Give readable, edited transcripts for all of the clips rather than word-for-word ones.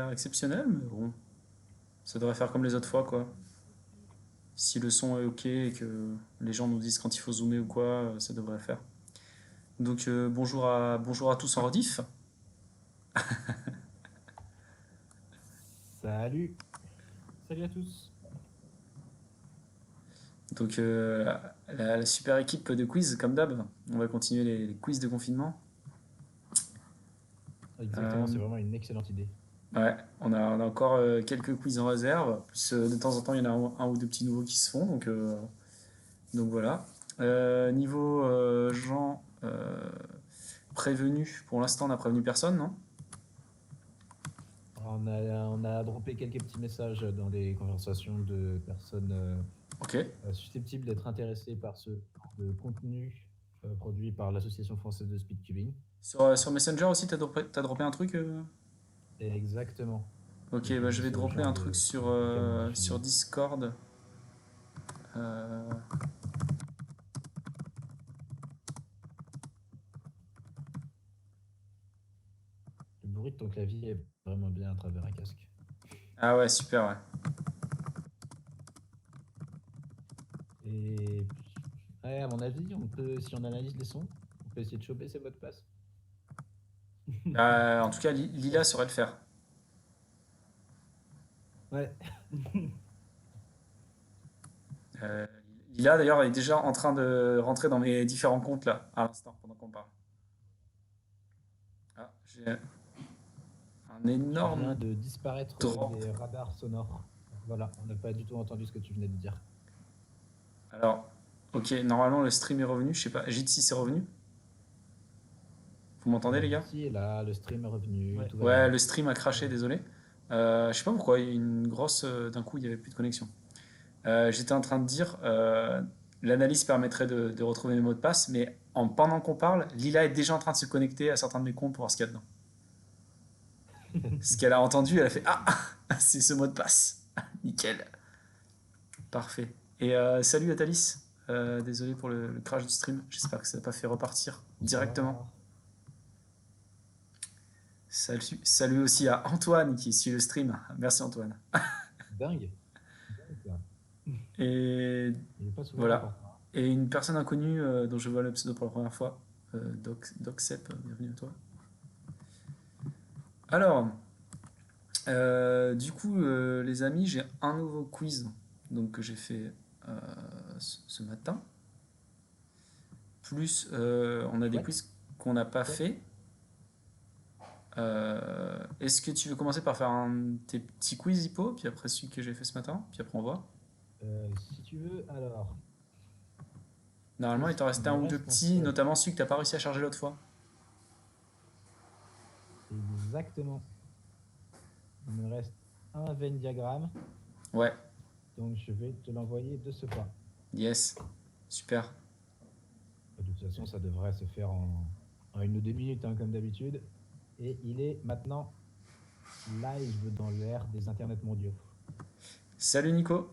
exceptionnel, mais bon, ça devrait faire comme les autres fois, quoi. Si le son est ok et que les gens nous disent quand il faut zoomer ou quoi, ça devrait le faire. Donc bonjour à tous en rediff. Salut, salut à tous. Donc la super équipe de quiz, comme d'hab. On va continuer les quiz de confinement. Exactement, Euh, c'est vraiment une excellente idée. ouais, on a encore quelques quiz en réserve. Plus, de temps en temps, il y en a un ou deux petits nouveaux qui se font. Donc voilà. Niveau gens prévenus, pour l'instant, on n'a prévenu personne, non? On a droppé quelques petits messages dans les conversations de personnes Ok. susceptibles d'être intéressées par ce contenu produit par l'Association française de speedcubing. Sur Messenger aussi, t'as droppé un truc Exactement. Ok, Donc bah je c'est vais ce dropper genre un truc de truc auquel on sur diffuse. Discord. Euh, Le bruit de ton clavier est vraiment bien à travers un casque. Ah ouais, super, ouais. Et ouais, à mon avis, si on analyse les sons, on peut essayer de choper ces mots de passe. Bah, en tout cas, Lila saurait le faire. Ouais. Euh, Lila, d'ailleurs, est déjà en train de rentrer dans mes différents comptes, là, à l'instant, pendant qu'on parle. Ah, j'ai un Tu énorme viens de disparaître drop. des radars sonores. Voilà, on n'a pas du tout entendu ce que tu venais de dire. Alors, ok, normalement, le stream est revenu. Je sais pas, Jitsi, c'est revenu? Vous m'entendez, les gars? Jitsi est là, le stream est revenu, Ouais. tout va Ouais, bien. le stream a craché, désolé. Je sais pas pourquoi, il y a eu une grosse. D'un coup, il y avait plus de connexion. J'étais en train de dire, l'analyse permettrait de retrouver mes mots de passe, mais pendant qu'on parle, Lila est déjà en train de se connecter à certains de mes comptes pour voir ce qu'il y a dedans. Ce qu'elle a entendu, elle a fait ah, c'est ce mot de passe. Nickel. Parfait. Et salut Athalis. Désolé pour le crash du stream. J'espère que ça n'a pas fait repartir directement. Bonsoir. Salut aussi à Antoine qui suit le stream. Merci Antoine. Dingue. Dingue, ça. Et Il n'est pas souvent qu'on voilà. pense ça. Et une personne inconnue dont je vois le pseudo pour la première fois. Doc bienvenue à toi. Alors, du coup, les amis, j'ai un nouveau quiz donc, que j'ai fait ce matin. Plus, on a des Chouette, quiz qu'on n'a pas chouette. fait. Est-ce que tu veux commencer par faire un de tes petits quiz hippo, puis après celui que j'ai fait ce matin, puis après on voit. Si tu veux, alors, Normalement, il t'en il restait un me ou deux reste petits, entre. notamment celui que t'as pas réussi à charger l'autre fois. Exactement. Il me reste un Venn diagramme, Ouais, donc je vais te l'envoyer de ce pas. yes, super. De toute façon, ça devrait se faire en 1 ou 2 minutes, hein, comme d'habitude. Et il est maintenant live dans l'ère des internets mondiaux. Salut Nico.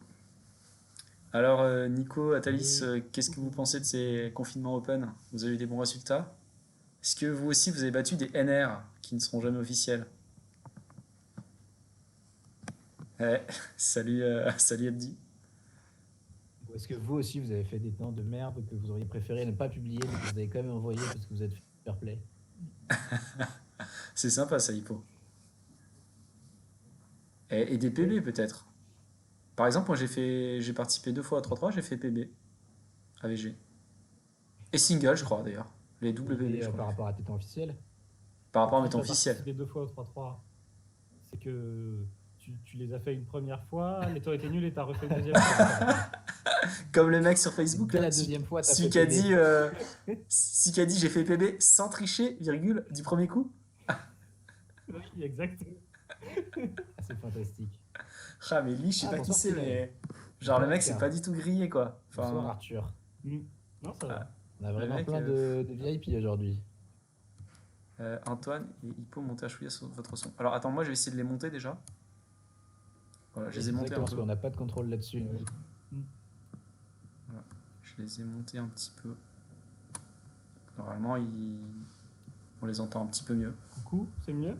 Alors Nico, Athalis, Salut. qu'est-ce que vous pensez Coucou. de ces confinements open? Vous avez eu des bons résultats? Est-ce que vous aussi vous avez battu des NR qui ne seront jamais officiels? Ouais, salut, salut Abdi. Ou est-ce que vous aussi, vous avez fait des temps de merde que vous auriez préféré ne pas publier, mais que vous avez quand même envoyé parce que vous êtes fair play? C'est sympa ça, Hippo. Et des Oui. PB peut-être. Par exemple, moi j'ai participé 2 fois à 3-3, j'ai fait PB, AVG. Et single, je crois d'ailleurs. Les doubles PB, PB je crois. par rapport à tes temps officiels. Par Donc rapport à mes si temps tu as officiels. participé 2 fois au 3-3, c'est que tu les as fait une première fois, les temps étaient nuls et tu as refait une deuxième fois, c'est ça l'affaire. Comme le mec sur Et Facebook dès là, la deuxième fois, tu as celui fait qui a PB. dit, celui qui a dit j'ai fait PB sans tricher, virgule, du premier coup. Oui, exact. Ah, c'est fantastique. Ah mais lui, je sais Ah, pas qui bonsoir c'est, Cyril. mais genre le mec c'est pas Bonsoir. du tout grillé quoi. Bonsoir Enfin, Arthur. Mm. Non, ça ah, va. On a le vraiment mec, plein de VIP aujourd'hui. Antoine et Hippo monter à chouïa sur votre son. Alors attends, moi je vais essayer de les monter déjà. Voilà, je Oui, les ai montés un exactement, parce peu. qu'on n'a pas de contrôle là-dessus. Mm. Voilà. Je les ai montés un petit peu. Normalement, on les entend un petit peu mieux. Coucou, c'est mieux?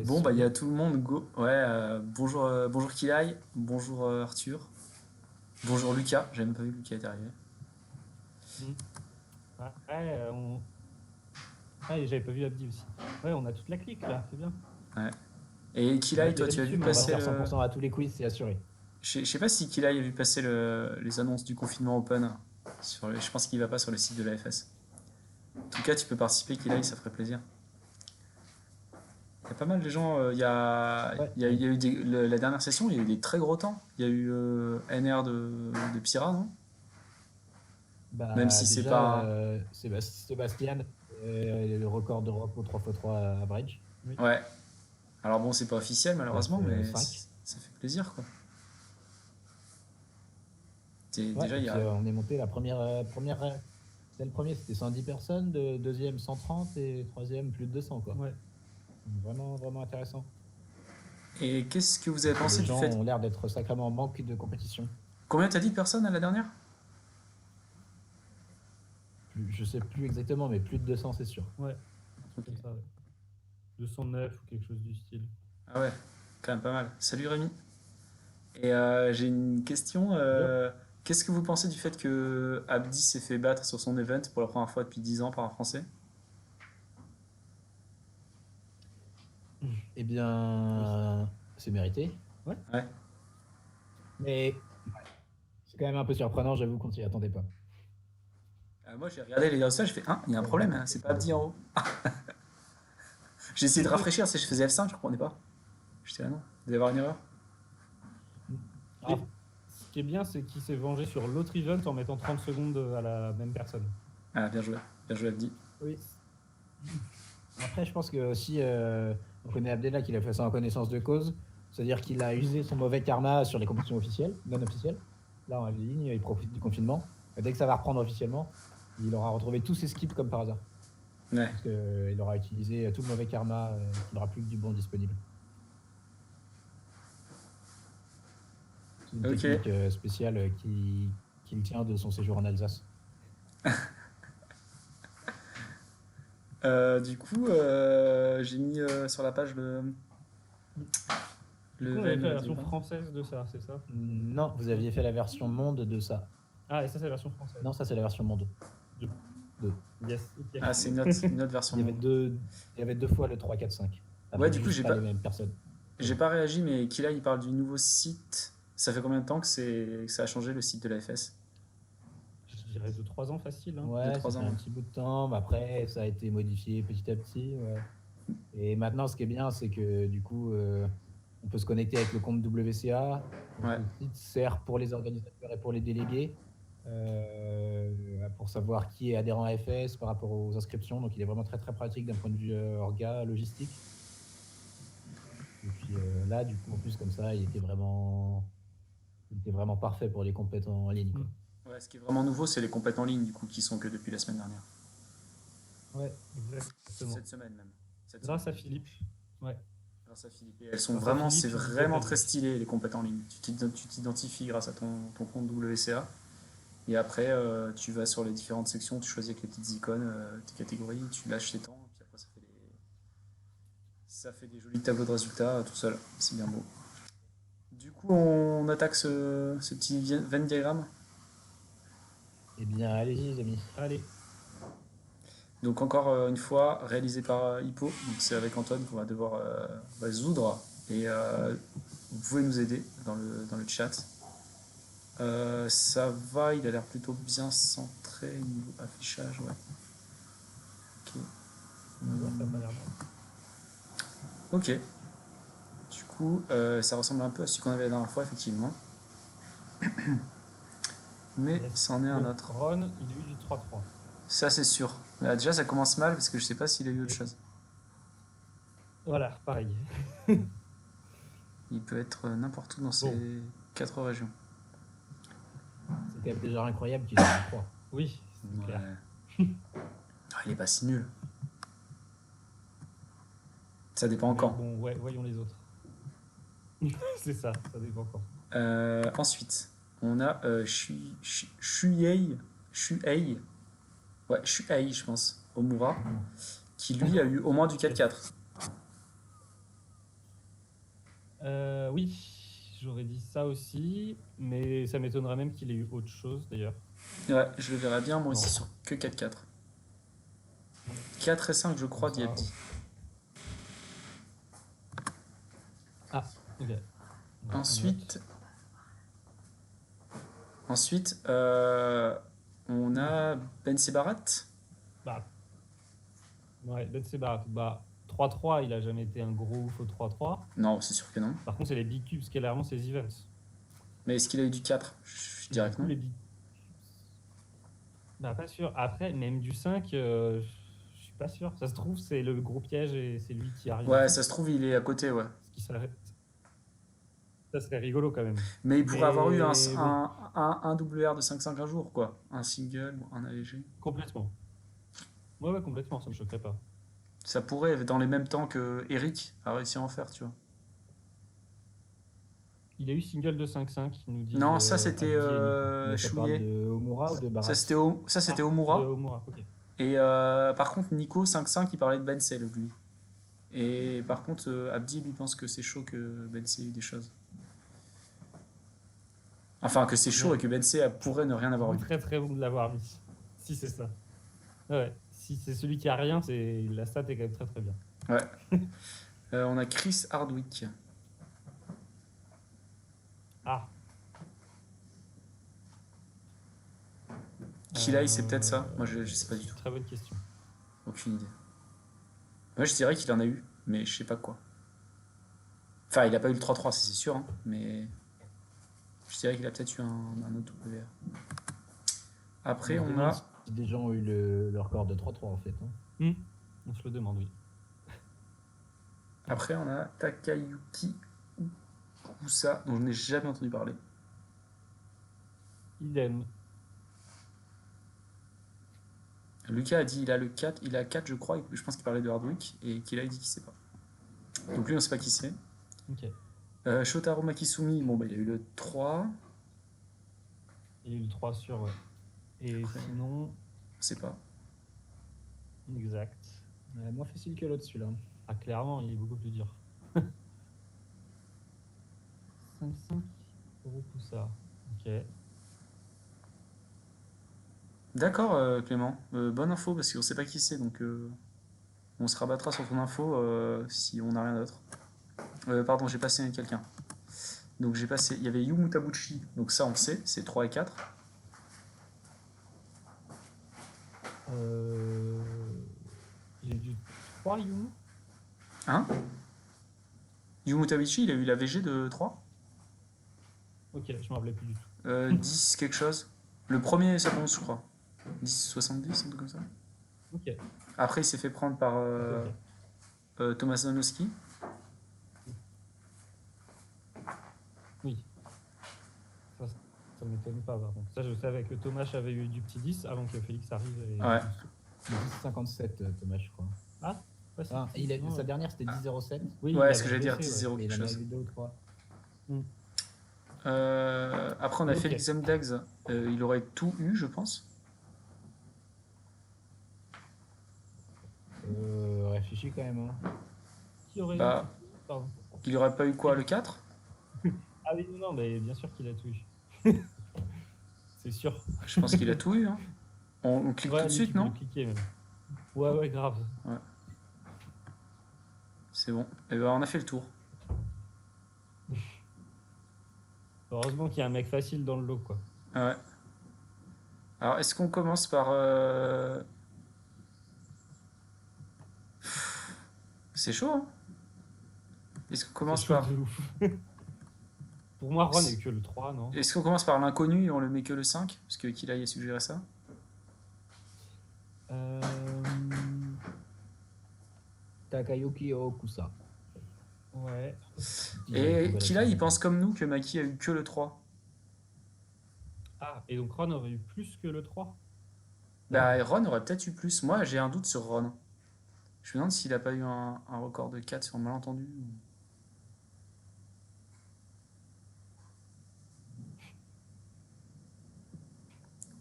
Bon, bah, il y Oui. a tout le monde. Go. Ouais, bonjour, bonjour Kilai, bonjour Arthur, bonjour Lucas. J'ai même pas vu que Lucas est arrivé. Mm. Ouais, et j'avais pas vu Abdi aussi. Ouais, on a toute la clique là, c'est bien. Ouais. Et On va Kilai, toi, tirer tu as dessus, vu mais on On va va passer faire le. 100% à tous les quiz, c'est assuré. Je sais pas si Kilai a vu passer les annonces du confinement open. Je pense qu'il va pas sur le site de la FS. En tout cas, tu peux participer, Kilai, ça ferait plaisir. Il y a pas mal de gens. Ouais, Il y a eu la dernière session, il y a eu des très gros temps. Il y a eu NR de Pyra, non? Même bah si c'est déjà, pas Sébastien, le record d'Europe au 3x3 average, Oui. Ouais. Alors bon, c'est pas officiel place malheureusement, mais 5. ça fait plaisir quoi. Ouais, Déjà, et il y puis a. on est monté la c'est le premier, c'était 110 personnes, deuxième 130 et troisième plus de 200 quoi. Ouais. Donc, vraiment, vraiment intéressant. Et qu'est-ce que vous avez Parce que pensé les du gens fait. ont l'air d'être sacrément en manque de compétition. Combien t'as dit de personnes à la dernière? Je sais plus exactement, mais plus de 200 c'est sûr. Ouais. Un truc comme ça, ouais. 209 ou quelque chose du style. Ah ouais, quand même pas mal. Salut Rémi. Et j'ai une question. Yo. Qu'est-ce que vous pensez du fait que Abdi s'est fait battre sur son event pour la première fois depuis 10 ans par un Français? Eh bien, c'est mérité. Ouais. Ouais. Mais c'est quand même un peu surprenant, j'avoue, qu'on s'y attendait pas. Moi j'ai regardé les résultats, j'ai fait il y a un problème, hein, c'est pas Abdi en haut. J'ai essayé de rafraîchir, je faisais F5, je comprenais pas. J'étais là non, il devait y avoir une erreur. Ah, Ce qui est bien, c'est qu'il s'est vengé sur l'autre event en mettant 30 secondes à la même personne. Ah, bien joué Abdi. oui. Après, je pense que aussi, on connaît Abdellah qu'il a fait ça en connaissance de cause. C'est-à-dire qu'il a usé son mauvais karma sur les compétitions officielles, non officielles. Là, en ligne, il profite du confinement. Et dès que ça va reprendre officiellement, il aura retrouvé tous ses skips comme par hasard. Ouais. Parce qu'il aura utilisé tout le mauvais karma, il n'aura plus que du bon disponible. C'est une Ok. technique spéciale qui tient de son séjour en Alsace. Du coup, j'ai mis sur la page Du le coup, on avait VN fait la version du- française de ça, c'est ça? Non, vous aviez fait la version monde de ça. Ah, et ça, c'est la version française. Non, ça, c'est la version monde. Yes. Ok. Ah, c'est une autre version. Il y avait deux fois le 3, 4, 5. Ouais, du coup, juste j'ai pas pas, les mêmes personnes. j'ai pas réagi, mais Kila, il parle du nouveau site. Ça fait combien de temps que ça a changé le site de la FS? Je dirais 2-3 ans facile. Hein. Ouais, ça 2-3 fait ans. un petit bout de temps. Mais après, ça a été modifié petit à petit. Ouais. Et maintenant, ce qui est bien, c'est que du coup, on peut se connecter avec le compte WCA. Donc, Ouais. le site sert pour les organisateurs et pour les délégués, pour savoir qui est adhérent à FS par rapport aux inscriptions. Donc, il est vraiment très très pratique d'un point de vue orga, logistique. Et puis là, du coup, en plus, comme ça, il était vraiment parfait pour les compétents en ligne. Quoi. Ouais, ce qui est vraiment nouveau, c'est les compètes en ligne, du coup, qui sont que depuis la semaine dernière. Ouais, Exactement. Cette semaine même. Grâce à Philippe. Ouais. Grâce à Philippe. Et elles sont Grâce à vraiment, Philippe, c'est tu disais vraiment pas très de- stylé, les compètes en ligne. Tu t'identifies grâce à ton compte WCA. Et après, tu vas sur les différentes sections, tu choisis avec les petites icônes, tes catégories, tu lâches tes temps, et puis après, ça fait des jolis tableaux de résultats tout seul. C'est bien beau. Du coup, on attaque ce petit Venn diagramme. eh bien, allez-y, les amis. Allez. Donc encore une fois, réalisé par Hippo. Donc c'est avec Antoine qu'on va devoir résoudre. Et vous pouvez nous aider dans le chat. Ça va, il a l'air plutôt bien centré niveau affichage, ouais. Ok. Ouais, ça a pas l'air mal. Ok. Du coup, ça ressemble un peu à celui qu'on avait la dernière fois, effectivement. Mais Yes. c'en est un Donc, autre. Ron, il a eu du 3-3. Ça, c'est sûr. Là, déjà, ça commence mal parce que je sais pas s'il a eu autre chose. Voilà, pareil. Il peut être n'importe où dans ces 4 régions. C'est quand même déjà incroyable qu'il ait eu 3. Oui, c'est clair. Il est pas si nul. Ça dépend Mais encore. bon, ouais, voyons les autres. C'est ça dépend encore. Ensuite, on a Shuei, ouais, Shuei, je pense, Omura, qui lui a eu au moins du 4-4. Oui, j'aurais dit ça aussi, mais ça m'étonnerait même qu'il ait eu autre chose d'ailleurs. Ouais, je le verrais bien, moi Non. aussi, sur que 4-4. 4 et 5, je crois, Comme ça. Diabdi. Ah, ok. Ouais, on Ensuite, note. ensuite on a Ben Sebarat. Bah, ouais, Ben Sebarat. Bah, 3-3, il a jamais été un gros ouf au 3-3. Non, c'est sûr que non. Par contre, c'est les big cubes, clairement, c'est les events. Mais est-ce qu'il a eu du 4? Je Et dirais du que coup, non. les big bah, pas sûr. Après, même du 5, je suis pas sûr. Ça se trouve, c'est le gros piège et c'est lui qui a rien Ouais, fait. ça se trouve, il est à côté, ouais. Ce qui serait... Ça serait rigolo quand même. Mais il pourrait avoir eu Mais bon, un WR de 5-5 un jour, quoi. Un single, un AVG. complètement. Ouais, complètement, ça me choquerait pas. Ça pourrait, dans les mêmes temps que Eric a réussi à en faire, tu vois. Il a eu single de 5-5, nous disent Non, ça c'était Abdi et Nico. Mais ça parle Chouillet. de Omura ou de Barat? Ça c'était Ah, de Omura. Omura, ok. Et par contre, Nico 5-5, il parlait de Bensel, lui. Et par contre, Abdi, lui, pense que c'est chaud que Bensei ait eu des choses. Enfin, que c'est chaud et que Bensei pourrait ne rien avoir eu. Très très bon de l'avoir mis. Si c'est ça. Ouais. Si c'est celui qui a rien, c'est la stat est quand même très très bien. Ouais. On a Chris Hardwick. Ah. Kilai, c'est peut-être ça. Moi, je sais pas du tout. Très bonne question. Aucune idée. Moi, je dirais qu'il en a eu, mais je sais pas quoi. Enfin, il a pas eu le 3-3, c'est sûr, hein, mais je dirais qu'il a peut-être eu un autre WR. Après, Je me on demande a. si des gens ont eu le record de 3-3 en fait. Hein. On se le demande, oui. Après, on a Takayuki Okusa, dont je n'ai jamais entendu parler. Idem. Lucas a dit il a le 4, il a 4 je crois, je pense qu'il parlait de Hardwick, et qu'il a dit qu'il sait pas. Donc lui on sait pas qui c'est. Ok. Shotaro Makisumi, bon bah il a eu le 3, Il y a eu le 3 sur, ouais. Et Après. sinon, on sait pas. exact. Moins facile que l'autre celui-là. Ah, clairement, il est beaucoup plus dur. 5-5 Okusa. Ok. D'accord Clément, bonne info parce qu'on sait pas qui c'est, donc on se rabattra sur ton info si on n'a rien d'autre. Pardon, j'ai passé quelqu'un. Donc j'ai passé, il y avait Yu Mutabuchi, donc ça on sait, c'est 3 et 4. Il a eu du 3 Yumu. Hein Yu Mutabuchi, il a eu la VG de 3 Ok, je m'en rappelais plus du tout. 10 quelque chose. Le premier ça commence je crois. 10-70, un truc comme ça. Ok. Après il s'est fait prendre par Ok. Thomas Donowski. Oui. Ça m'étonne pas, par contre. Ça, je savais que Thomas avait eu du petit 10 avant que Félix arrive. Et... Ouais. 10,57 Thomas je crois. Ouais, c'est- Ah, sa dernière c'était 10,07. Oui, Ouais, il ce que avait j'allais dire, baissé, 10-0 Et il quelque en a chose. eu 2 ou 3. Après on a Ok. Félix Zemdags, il aurait tout eu je pense. Réfléchis quand même. Hein. Qui aurait Bah, eu Pardon. il aurait pas eu quoi, le 4? Ah oui, non, mais bien sûr qu'il a tout eu. C'est sûr. Je pense qu'il a tout eu. Hein. On clique tout de lui, suite, tu peux non? le cliquer, même. Ouais, grave. C'est bon. Et ben on a fait le tour. Heureusement qu'il y a un mec facile dans le lot, quoi. Ouais. Alors est-ce qu'on commence par... C'est chaud, hein? Est-ce qu'on commence C'est chaud par... de ouf. Pour moi, Ron est que le 3, non? Est-ce qu'on commence par l'inconnu et on le met que le 5? Parce que Kila y a suggéré ça. Takayuki Okusa. Ouais. Et Kila, il pense comme nous que Maki a eu que le 3. Ah, et donc Ron aurait eu plus que le 3? Bah, et Ron aurait peut-être eu plus. Moi, j'ai un doute sur Ron. Je me demande s'il a pas eu un record de 4 sur un malentendu.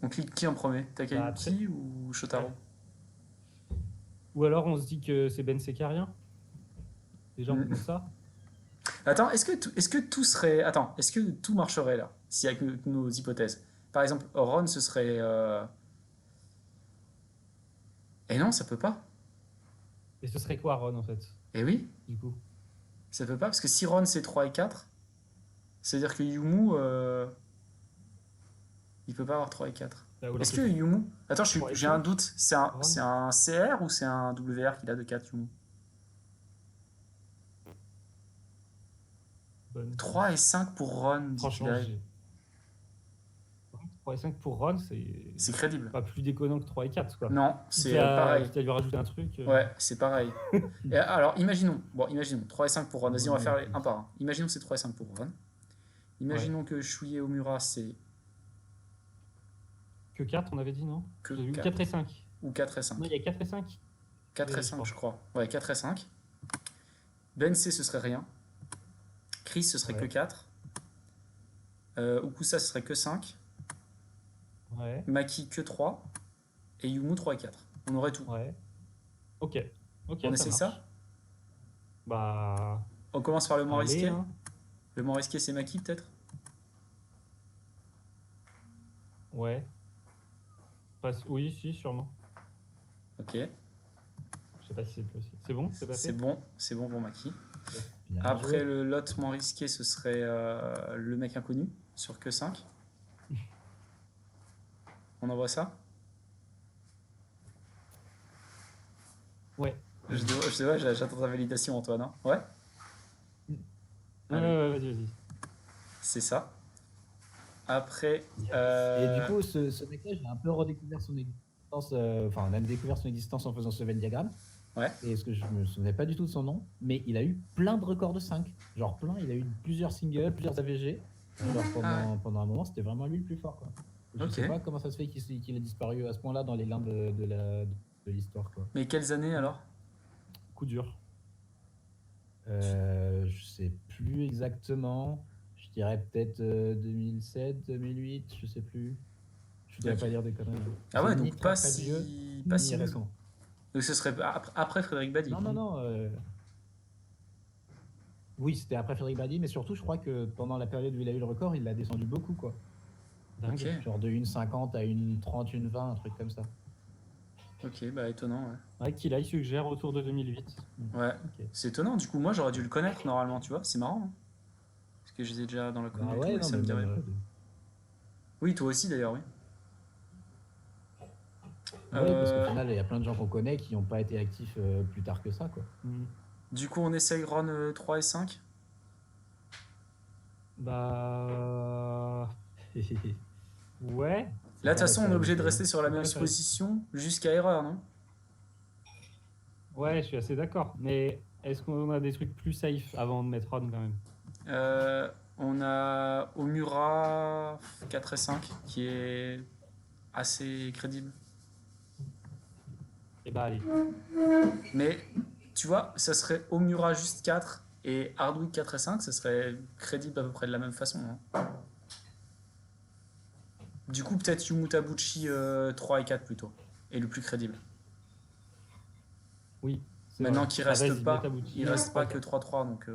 On clique qui en premier? Takayuki ou Shotaro? Ou alors on se dit que c'est Ben Sekarien? Des gens Mm. comme ça? Attends, est-ce que tout serait. Attends, est-ce que tout marcherait là, si avec nos hypothèses? Par exemple, Ron, ce serait. Et non, ça peut pas. Et ce serait quoi, Ron, en fait, Et oui, du coup? ça peut pas, parce que si Ron c'est 3 et 4, c'est-à-dire que Yumu, il peut pas avoir 3 et 4. Ou alors Est-ce que que Yumu. Attends, 3 et j'ai un 5, doute. Ron? C'est un CR ou c'est un WR qu'il a de 4 Yumu? Bonne 3 et 5 pour Ron, dit Franchement, Kidaï. j'ai 3 et 5 pour Ron, c'est C'est crédible. pas plus déconnant que 3 et 4, quoi. Non, Quitte c'est pareil. quitte à lui rajouter un truc. Ouais, c'est pareil. Et alors, imaginons 3 et 5 pour Ron. Vas-y, on va faire Ouais. un par un. Imaginons que c'est 3 et 5 pour Ron. Imaginons que Shuye Omura c'est Que 4, on avait dit, non? que J'ai vu 4. 4 et 5. Ou 4 et 5. Non, il y a 4 et 5. 4 et je 5, crois. je crois. Ouais, 4 et 5. Bensei, ce serait rien. Chris, ce serait Ouais. que 4. Ukusa, ce serait que 5. Ouais, Maki, que 3. Et Yumu, 3 et 4. On aurait tout. ouais. Ok. Ok, On ça essaye marche. ça? Bah. On commence par le moins Allez, risqué. hein. Le moins risqué, c'est Maki, peut-être? Ouais. Oui, si, sûrement. Ok. Je sais pas si c'est possible. C'est bon? C'est passé? C'est bon pour Maki. Bien Après, joué. le lot moins risqué, ce serait le mec inconnu, sur que 5. On envoie ça? Ouais. J'attends ta validation, Antoine. Hein. Ouais? Allez. Vas-y. C'est ça. Après, Et du coup, ce mec-là, j'ai un peu redécouvert son existence, enfin, on a découvert son existence en faisant ce Venn diagramme. Ouais. Et ce que je me souvenais pas du tout de son nom, mais il a eu plein de records de 5. Genre plein, il a eu plusieurs singles, plusieurs AVG. Genre pendant un moment, c'était vraiment lui le plus fort, quoi. Je Ok. sais pas comment ça se fait qu'il a disparu à ce point-là dans les limbes de l'histoire, quoi. mais quelles années alors? Coup dur. Je sais plus exactement. Je dirais peut-être 2007, 2008, je sais plus. Je voudrais Ok. pas dire des conneries. Ah ouais, C'est ni donc très, pas très vieux, si ni nul. récent. Donc ce serait après Frédéric Badi. Non. Oui, c'était après Frédéric Badi, mais surtout, je crois que pendant la période où il a eu le record, il l'a descendu beaucoup, quoi. Dingue. Ok. Genre de 1,50 à 1,30, 1,20, un truc comme ça. Ok, bah étonnant, ouais. Ouais, qu'il suggère autour de 2008. Ouais, Ok. c'est étonnant. Du coup, moi j'aurais dû le connaître normalement, tu vois. C'est marrant. Hein. Parce que j'étais déjà dans la commune Bah et tout, ouais, et non, ça mais me dit rien. même, Oui, toi aussi d'ailleurs, oui. oui, parce qu'au final, il y a plein de gens qu'on connaît qui n'ont pas été actifs plus tard que ça, quoi. Du coup, on essaye Ron 3 et 5. Bah. Ouais. Là, de toute façon, on est obligé de Ouais, rester sur la c'est même pas ça. supposition jusqu'à erreur, non? Ouais, je suis assez d'accord. Mais est-ce qu'on a des trucs plus safe avant de mettre Ron quand même? On a Omura 4 et 5 qui est assez crédible. Et bah allez. Mais tu vois, ça serait Omura juste 4 et Hardwick 4 et 5, ça serait crédible à peu près de la même façon. Hein. Du coup, peut-être Yumutabuchi 3 et 4 plutôt, et le plus crédible. Oui. c'est Maintenant vrai. qu'il Ça reste reste pas, Mutabuchi, il reste pas 3-4. que 3-3, donc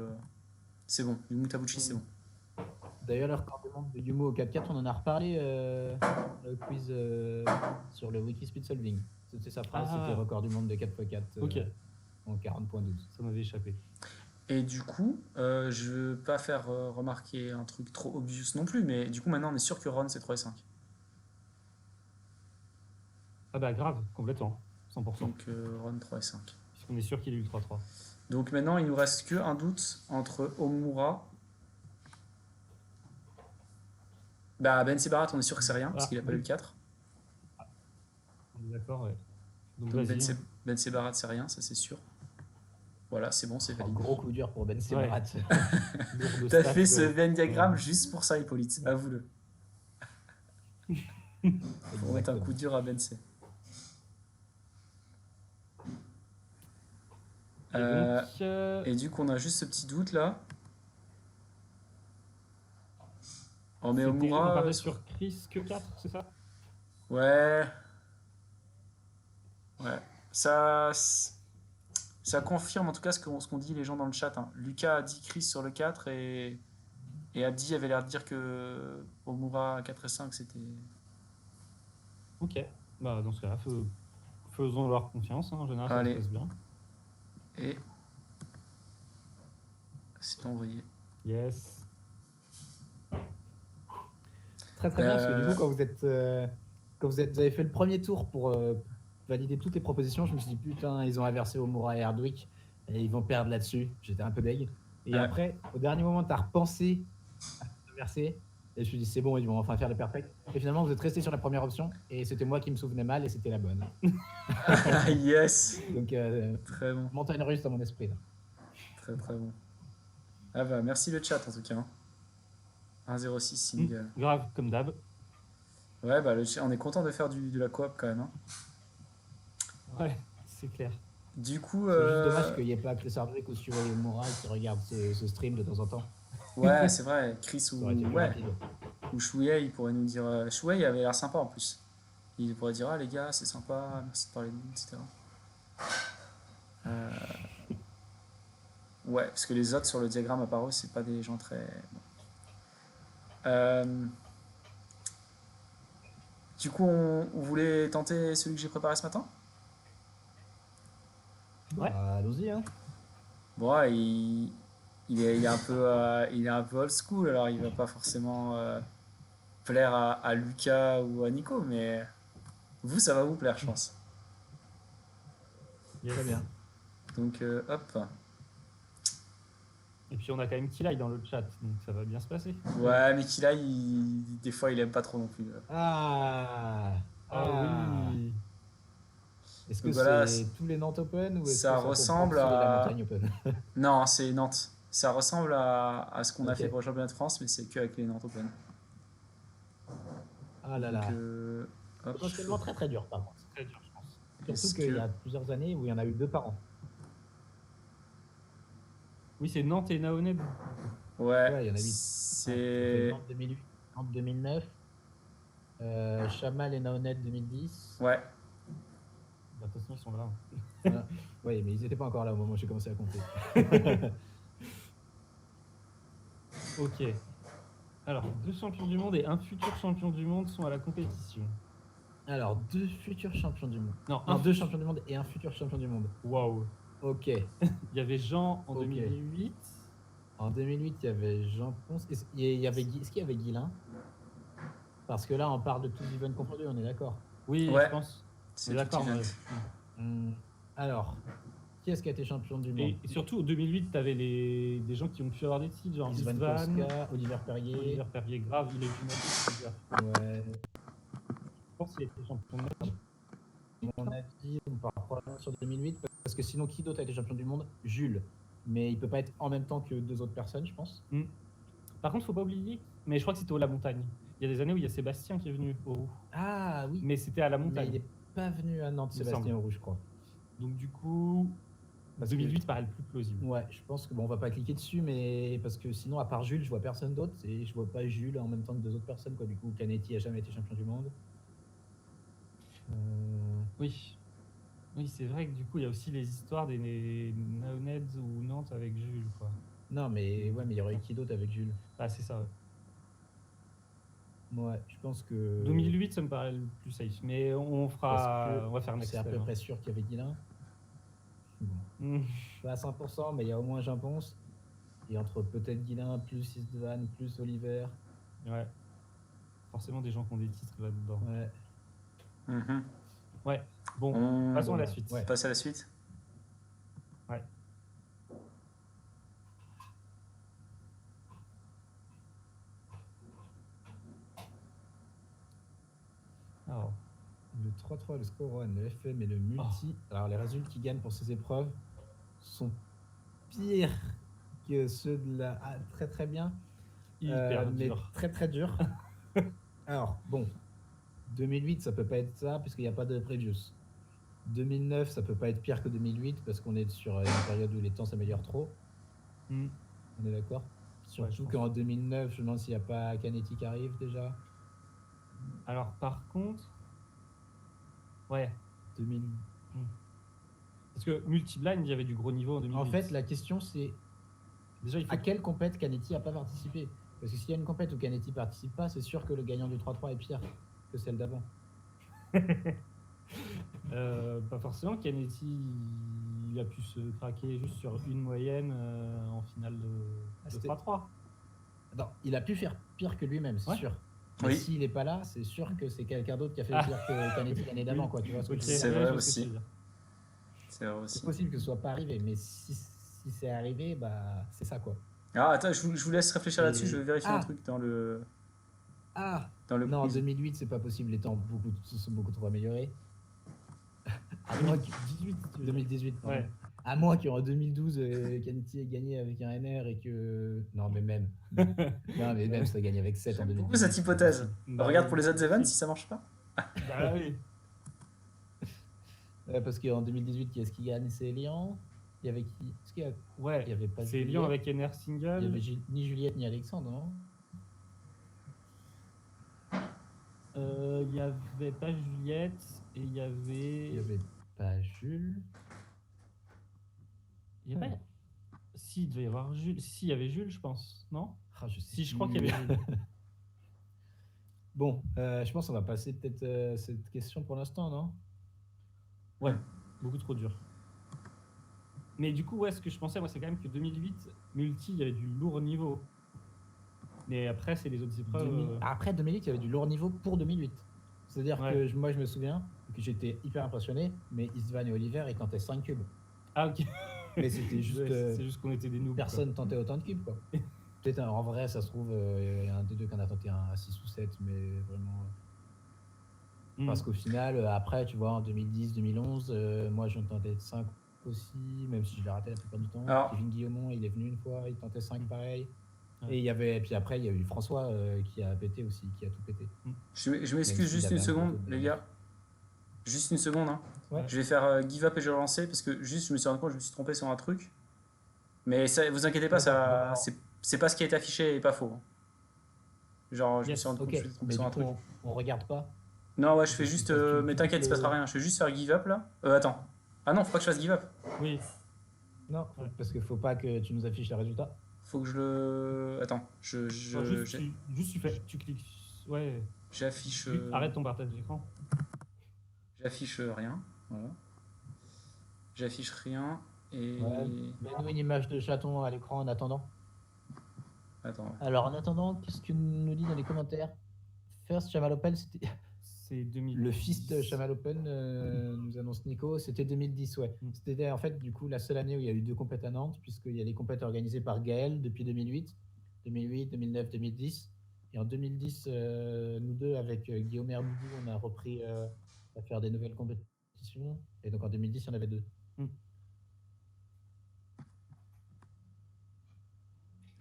c'est bon. Yumutabuchi, c'est bon. D'ailleurs, le record du monde de Yumo au 4-4, on en a reparlé dans le quiz sur le Wiki Speed Solving. C'était sa phrase, Ah. c'était record du monde de 4x4 Ok. en 40.12. Ça m'avait échappé. Et du coup, je veux pas faire remarquer un truc trop obvious non plus, mais du coup, maintenant, on est sûr que Ron, c'est 3 et 5. Ah bah grave, complètement. 100%. Donc Ron 3 et 5. Puisqu'on est sûr qu'il a eu le 3-3. Donc maintenant, il nous reste que un doute entre Omura. Bah, Ben Sebarat, on est sûr que c'est rien, parce qu'il a pas eu le 4. On est d'accord, ouais. Donc Donc vas-y. Ben Sebarat, c'est rien, ça c'est sûr. Voilà, c'est bon, c'est Un validé. gros coup dur pour Ben Sebarat. Lourd de T'as stats, fait ce quoi. Venn diagramme juste pour ça, Hippolyte, avoue-le. Pour mettre un coup dur à Ben C. Et donc, Et du coup, on a juste ce petit doute là. On met on Omura. parlait sur Chris que 4, c'est ça? Ouais. Ouais. Ça Ça confirme en tout cas ce qu'on dit les gens dans le chat, hein. Lucas a dit Chris sur le 4 et Abdi avait l'air de dire que Omura 4 et 5 c'était. Ok. Bah, dans ce cas-là, faisons leur confiance. Hein. En général, ça se Allez, passe bien. et c'est envoyé. Yes. Très très bien, parce que du Euh, coup, vous avez fait le premier tour pour valider toutes les propositions, je me suis dit putain, ils ont inversé Omura et Hardwick et ils vont perdre là-dessus. J'étais un peu deg. Et Ouais. après, au dernier moment, tu as repensé à inverser. Et je me suis dit, c'est bon, ils vont enfin faire le perfect. Et finalement, vous êtes resté sur la première option. Et c'était moi qui me souvenais mal et c'était la bonne. Yes, Donc, très bon, montagne russe dans mon esprit. Là. très très bon. Ah bah merci le chat en tout cas, hein. 106 single. Grave, comme d'hab. Ouais, bah on est content de faire de la coop quand même, hein. Ouais, c'est clair. Du coup, C'est juste dommage qu'il n'y ait pas Chris Hardwick ou Stuart Omura qui regardent ce stream de temps en temps. ouais, c'est vrai, Chris Ça aurait été plus ouais, rapide. ou Shuei, il pourrait nous dire. Shuei avait l'air sympa en plus. Il pourrait dire ah les gars, c'est sympa, merci de parler de nous, etc. Euh, Ouais, parce que les autres sur le diagramme à part eux, c'est pas des gens très. Bon. Euh, Du coup, on voulait tenter celui que j'ai préparé ce matin. Ouais. Bah, allons-y. Hein. Bon, ouais, il est un peu old school, alors il va pas forcément plaire à Lucas ou à Nico, mais vous, ça va vous plaire, je pense. Yes. Très bien. Donc, hop. Et puis, on a quand même Kilai dans le chat, donc ça va bien se passer. Ouais, mais qu'il a, des fois, il aime pas trop non plus. Ah, Oui. Est-ce que Donc voilà, c'est tous les Nantes Open ou est-ce que ça ça comprend ressemble aussi les La à. Montagne Open? Non, c'est Nantes. Ça ressemble à ce qu'on a Ok. fait pour le championnat de France, mais c'est que avec les Nantes Open. Ah là Donc, là. hop. Potentiellement très très dur par contre. Très dur, je pense. Surtout Est-ce qu'il y que. a plusieurs années où il y en a eu 2 par an. Oui, c'est Nantes et Naoned. Ouais, Ouais, il y en a 8. c'est. Nantes 2008, Nantes 2009, Chamal et Naonet 2010. Ouais, Bah, de toute façon, ils sont là. Voilà. Oui, mais ils n'étaient pas encore là au moment où j'ai commencé à compter. Ok. Alors, 2 champions du monde et un futur champion du monde sont à la compétition. Alors, 2 futurs champions du monde. Non, Non, 2 champions du monde et un futur champion du monde. Waouh. Ok. Il y avait Jean en Ok. 2008. En 2008, il y avait Jean Ponce. Est-ce qu'il y avait Guilain? Parce que là, on parle de tous les events confondus, on est d'accord. Oui, Ouais. je pense. c'est Mais d'accord. tout event. Alors, qui est-ce qui a été champion du monde? Et surtout, en 2008, tu avais des gens qui ont pu avoir des titres, genre Istvan Istvan, Polska, Oliver Perrier. Oliver Perrier, grave, il est du Ouais. Je pense qu'il a été champion de monde. À mon avis, on part probablement sur 2008 parce que sinon, qui d'autre a été champion du monde? Jules. Mais il peut pas être en même temps que 2 autres personnes, je pense. Par contre, faut pas oublier, mais je crois que c'était au La Montagne. Il y a des années où il y a Sébastien qui est venu au Roux. Ah oui. Mais c'était à La Mais Montagne. il n'est pas venu à Nantes, Il me Sébastien semble. Roux, je crois. Donc du coup, Parce 2008 paraît le plus plausible. Ouais, je pense que bon, on va pas cliquer dessus, mais parce que sinon, à part Jules, je vois personne d'autre et je vois pas Jules en même temps que 2 autres personnes, quoi. Du coup, Canetti a jamais été champion du monde. Oui. Oui, c'est vrai que du coup, il y a aussi les histoires des Naoneds ou Nantes avec Jules, quoi. Non, mais ouais, mais il y aurait eu qui d'autre avec Jules? Ah, c'est ça. Ouais, je pense que 2008, ça me paraît le plus safe. Mais on va faire next c'est à peu step, près sûr qu'il y avait Guilain. Bon. hein. Pas à 100%, mais il y a au moins Jean Ponce. Et entre peut-être Guilain, plus Istvan, plus Oliver. Ouais. Forcément des gens qui ont des titres là-dedans. Ouais. Mhm. Ouais. Bon, On passons à la suite. Ouais. passe à la suite. Ouais. Alors, Le 3-3, le score one, le FM et le multi. Alors, les résultats qui gagnent pour ces épreuves sont pires que ceux de la. Ah, très très bien. hyper Mais dur. très très dur. Alors, bon. 2008, ça peut pas être ça, puisqu'il n'y a pas de previews. 2009, ça peut pas être pire que 2008, parce qu'on est sur une période où les temps s'améliorent trop. Mm. On est d'accord? Ouais, je Surtout pense. qu'en 2009, je me demande s'il n'y a pas Canetti qui arrive déjà. Alors, par contre, ouais. 2000. Parce que multi-blind, il y avait du gros niveau en 2008. En fait, la question, c'est déjà, il faut à quelle compète Canetti n'a pas participé? Parce que s'il y a une compète où Canetti participe pas, c'est sûr que le gagnant du 3-3 est pire que celle d'avant. pas forcément. Canetti, il a pu se craquer juste sur une moyenne en finale de c'était- 3-3. Non, il a pu faire pire que lui-même, c'est Ouais. sûr. Mais Oui. s'il n'est pas là, c'est sûr que c'est quelqu'un d'autre qui a fait pire que Canetti l'année d'avant, Oui. quoi. Tu vois ce que Ok, je veux dire? C'est ouais, vrai je vois ce que aussi. tu veux dire. C'est vrai C'est aussi. possible que ce soit pas arrivé, mais si c'est arrivé, bah c'est ça, quoi. Ah, attends, je vous laisse réfléchir Et- là-dessus. Je vais vérifier un Ah. truc dans le Ah quiz. non, en 2008, c'est pas possible, les temps se sont beaucoup trop améliorés. À moins que 2018, pardon. Ouais. À moins qu'en 2012, Canetti ait gagné avec un NR et que. Non, mais même. Non, mais même, ça gagné avec 7 en J'aime 2018. beaucoup cette hypothèse. Bah Regarde oui, pour les autres c'est events possible. si ça marche pas. Bah oui. Parce qu'en 2018, qui est-ce qui gagne? C'est Elian. Il y avait qui? Est-ce qu'il y a- Ouais. il y avait pas C'est Juliette Lyon avec NR Il y avait single. ni Juliette ni Alexandre, non? Il y avait pas Juliette et il y avait. Il y avait pas Jules. Il y avait pas. Si, il devait y avoir Jules. Si, il y avait Jules, je pense. Non? Ah, je sais Si, je crois plus. qu'il y avait Jules. Bon, je pense qu'on va passer peut-être cette question pour l'instant, non? Ouais, beaucoup trop dur. Mais du coup, ouais, ce que je pensais, moi, c'est quand même que 2008, multi, il y avait du lourd niveau. Mais après, c'est les autres épreuves. Après 2008, il y avait du lourd niveau pour 2008. C'est-à-dire Ouais. que moi, je me souviens que j'étais hyper impressionné, mais Istvan et Oliver, ils tentaient 5 cubes. Ah, ok. Mais c'était juste. Ouais, c'est juste qu'on était des noobs. Personne tentait autant de cubes, quoi. Peut-être en vrai, ça se trouve, il y a un des deux qui en a tenté un à 6 ou 7, mais vraiment. quoi. Parce qu'au final, après, tu vois, en 2010, 2011, moi, j'en tentais 5 aussi, même si je l'ai raté la plupart du temps. Alors- Kevin Guillaumont, il est venu une fois, il tentait 5 pareil. Ouais. Et puis après, il y a eu François qui a pété aussi, qui a tout pété. Je Même m'excuse s'il juste avait une un seconde, peu de- les gars. Juste une seconde. Hein. Ouais. Je vais faire give up et je vais relancer parce que juste je me suis rendu compte que je me suis trompé sur un truc. Mais ça, vous inquiétez pas, ça, c'est pas ce qui est affiché et pas faux. hein. Genre, je me Yes. suis rendu compte Ok, que je me suis trompé mais sur du un coup, truc. on regarde pas. Non, ouais, je fais juste. tu- Mais tu t'inquiète, il se cliques passera rien. Je vais juste faire give up là. Attends. Ah non, faut pas que je fasse give up. Oui. Non, Ouais. parce qu'il faut pas que tu nous affiches les résultats. Faut que je le. Attends, Genre, tu cliques. Ouais. j'affiche. Arrête ton partage d'écran. J'affiche rien. Voilà. J'affiche rien. Et. Ouais. Mets-nous une image de chaton à l'écran en attendant. Attends. Alors, en attendant, qu'est-ce que nous dit dans les commentaires? First Chamalopel, c'était. C'est 2000. Le fils de Chamalopel, nous annonce Nico, c'était 2010, ouais. C'était en fait du coup la seule année où il y a eu 2 compètes à Nantes, puisqu'il y a les compètes organisées par Gaël depuis 2008, 2009, 2010. Et en 2010, nous deux, avec Guillaume Herboudou, on a repris à faire des nouvelles compétitions. Et donc en 2010, il y en avait 2.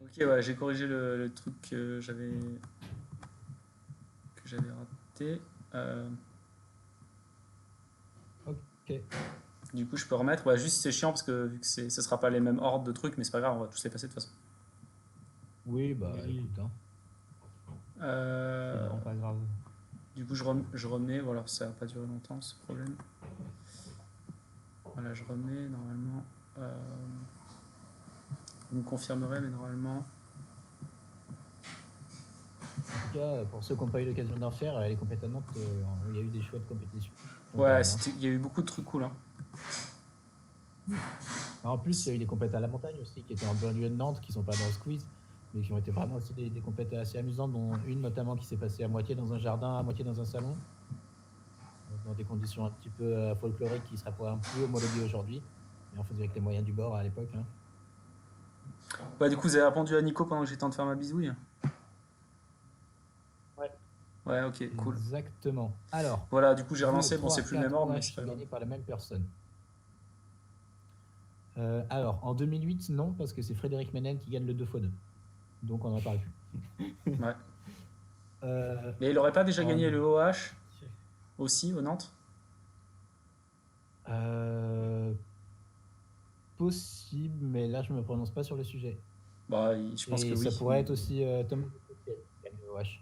Ok, ouais, j'ai corrigé le truc que j'avais raté. Ok. Du coup, je peux remettre. Ouais, juste c'est chiant parce que vu que ce sera pas les mêmes ordres de trucs, mais c'est pas grave, on va tous les passer de toute façon. Oui, bah Oui. écoute. Hein. C'est vraiment pas grave. Du coup, je remets. Voilà, ça va pas durer longtemps ce problème. Voilà, je remets normalement. Vous me confirmerez, mais normalement. En tout cas, pour ceux qui n'ont pas eu l'occasion d'en faire, les compétitions à Nantes, il y a eu des chouettes compétitions. Ouais, il y a eu beaucoup de trucs cool. Hein. En plus, il y a eu des compétitions à la montagne aussi, qui étaient en banlieue de Nantes, qui sont pas dans le squeeze, mais qui ont été vraiment aussi des compétitions assez amusantes, dont une notamment qui s'est passée à moitié dans un jardin, à moitié dans un salon, dans des conditions un petit peu folkloriques qui seraient un peu homologuées aujourd'hui. Et on faisait avec les moyens du bord à l'époque. Hein. Ouais, du coup, vous avez répondu à Nico pendant que j'étais en train de faire ma bisouille. Ouais. Ouais, ok, cool. Exactement. Alors. Voilà, du coup, j'ai relancé. Bon, c'est plus le même ordre, mais c'est c'est pas grave. gagné par la même personne. Alors, en 2008, non, parce que c'est Frédéric Ménel qui gagne le 2x2. Donc, on n'en parle plus. Ouais. Mais il aurait pas déjà en- gagné le OH aussi au Nantes? Possible, mais là, je me prononce pas sur le sujet. Bah, je pense Et que oui. ça pourrait être aussi Thomas qui gagne le OH.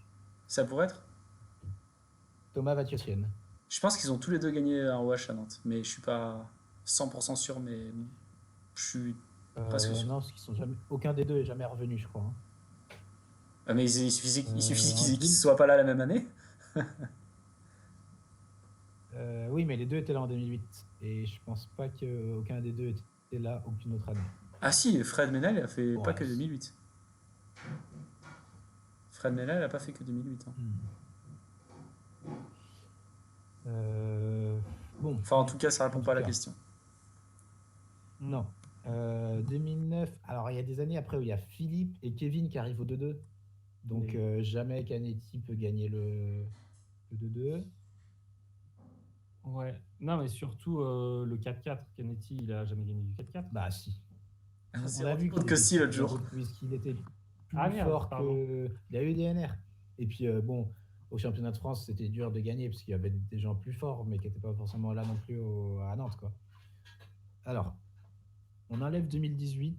Ça pourrait être? Thomas Vatiosienne. Je pense qu'ils ont tous les deux gagné un OH à Nantes, mais je suis pas. 100% sûr, mais je suis presque sûr. Non, parce qu'ils sont jamais... aucun des deux est jamais revenu, je crois. Mais il suffit En qu'ils ne 2000 soient pas là la même année. Oui, mais les deux étaient là en 2008. Et je pense pas qu'aucun des deux était là aucune autre année. Ah si, Fred Menel, il a fait pas Ouais. que 2008. Fred Menel, il a pas fait que 2008. Hein. Bon. Enfin, en tout cas, ça répond En pas à tout la cas. question. Non. 2009. Alors, il y a des années après où il y a Philippe et Kevin qui arrivent au 2-2. Donc, jamais Canetti peut gagner le 2-2. Ouais. Non, mais surtout le 4-4. Canetti, il a jamais gagné du 4-4. Bah, si. On s'est On a rendu vu compte qu'il que était si l'autre dans jour. d'autres quiz qu'il était plus Ah, merde, fort pardon. que. Il y a eu des NR. Et puis, bon, au championnat de France, c'était dur de gagner parce qu'il y avait des gens plus forts, mais qui n'étaient pas forcément là non plus à Nantes, quoi. Alors, on enlève 2018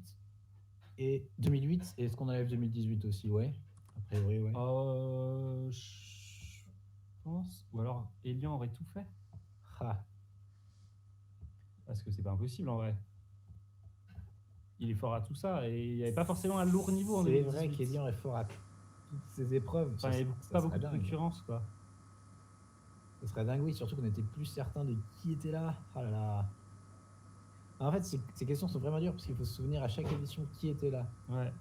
et 2008. Et est-ce qu'on enlève 2018 aussi? Ouais. A priori, ouais. Je pense. Ou alors, Elian aurait tout fait. Ah. Parce que c'est pas impossible en vrai. Il est fort à tout ça et il n'y avait pas forcément un lourd niveau en C'est 2018. vrai qu'Elian est fort à toutes ces épreuves. Enfin, il n'y avait pas beaucoup de concurrence, quoi. Ce serait dingue, oui, surtout qu'on était plus certain de qui était là. Oh là là. En fait, ces questions sont vraiment dures parce qu'il faut se souvenir à chaque édition qui était là. Ouais.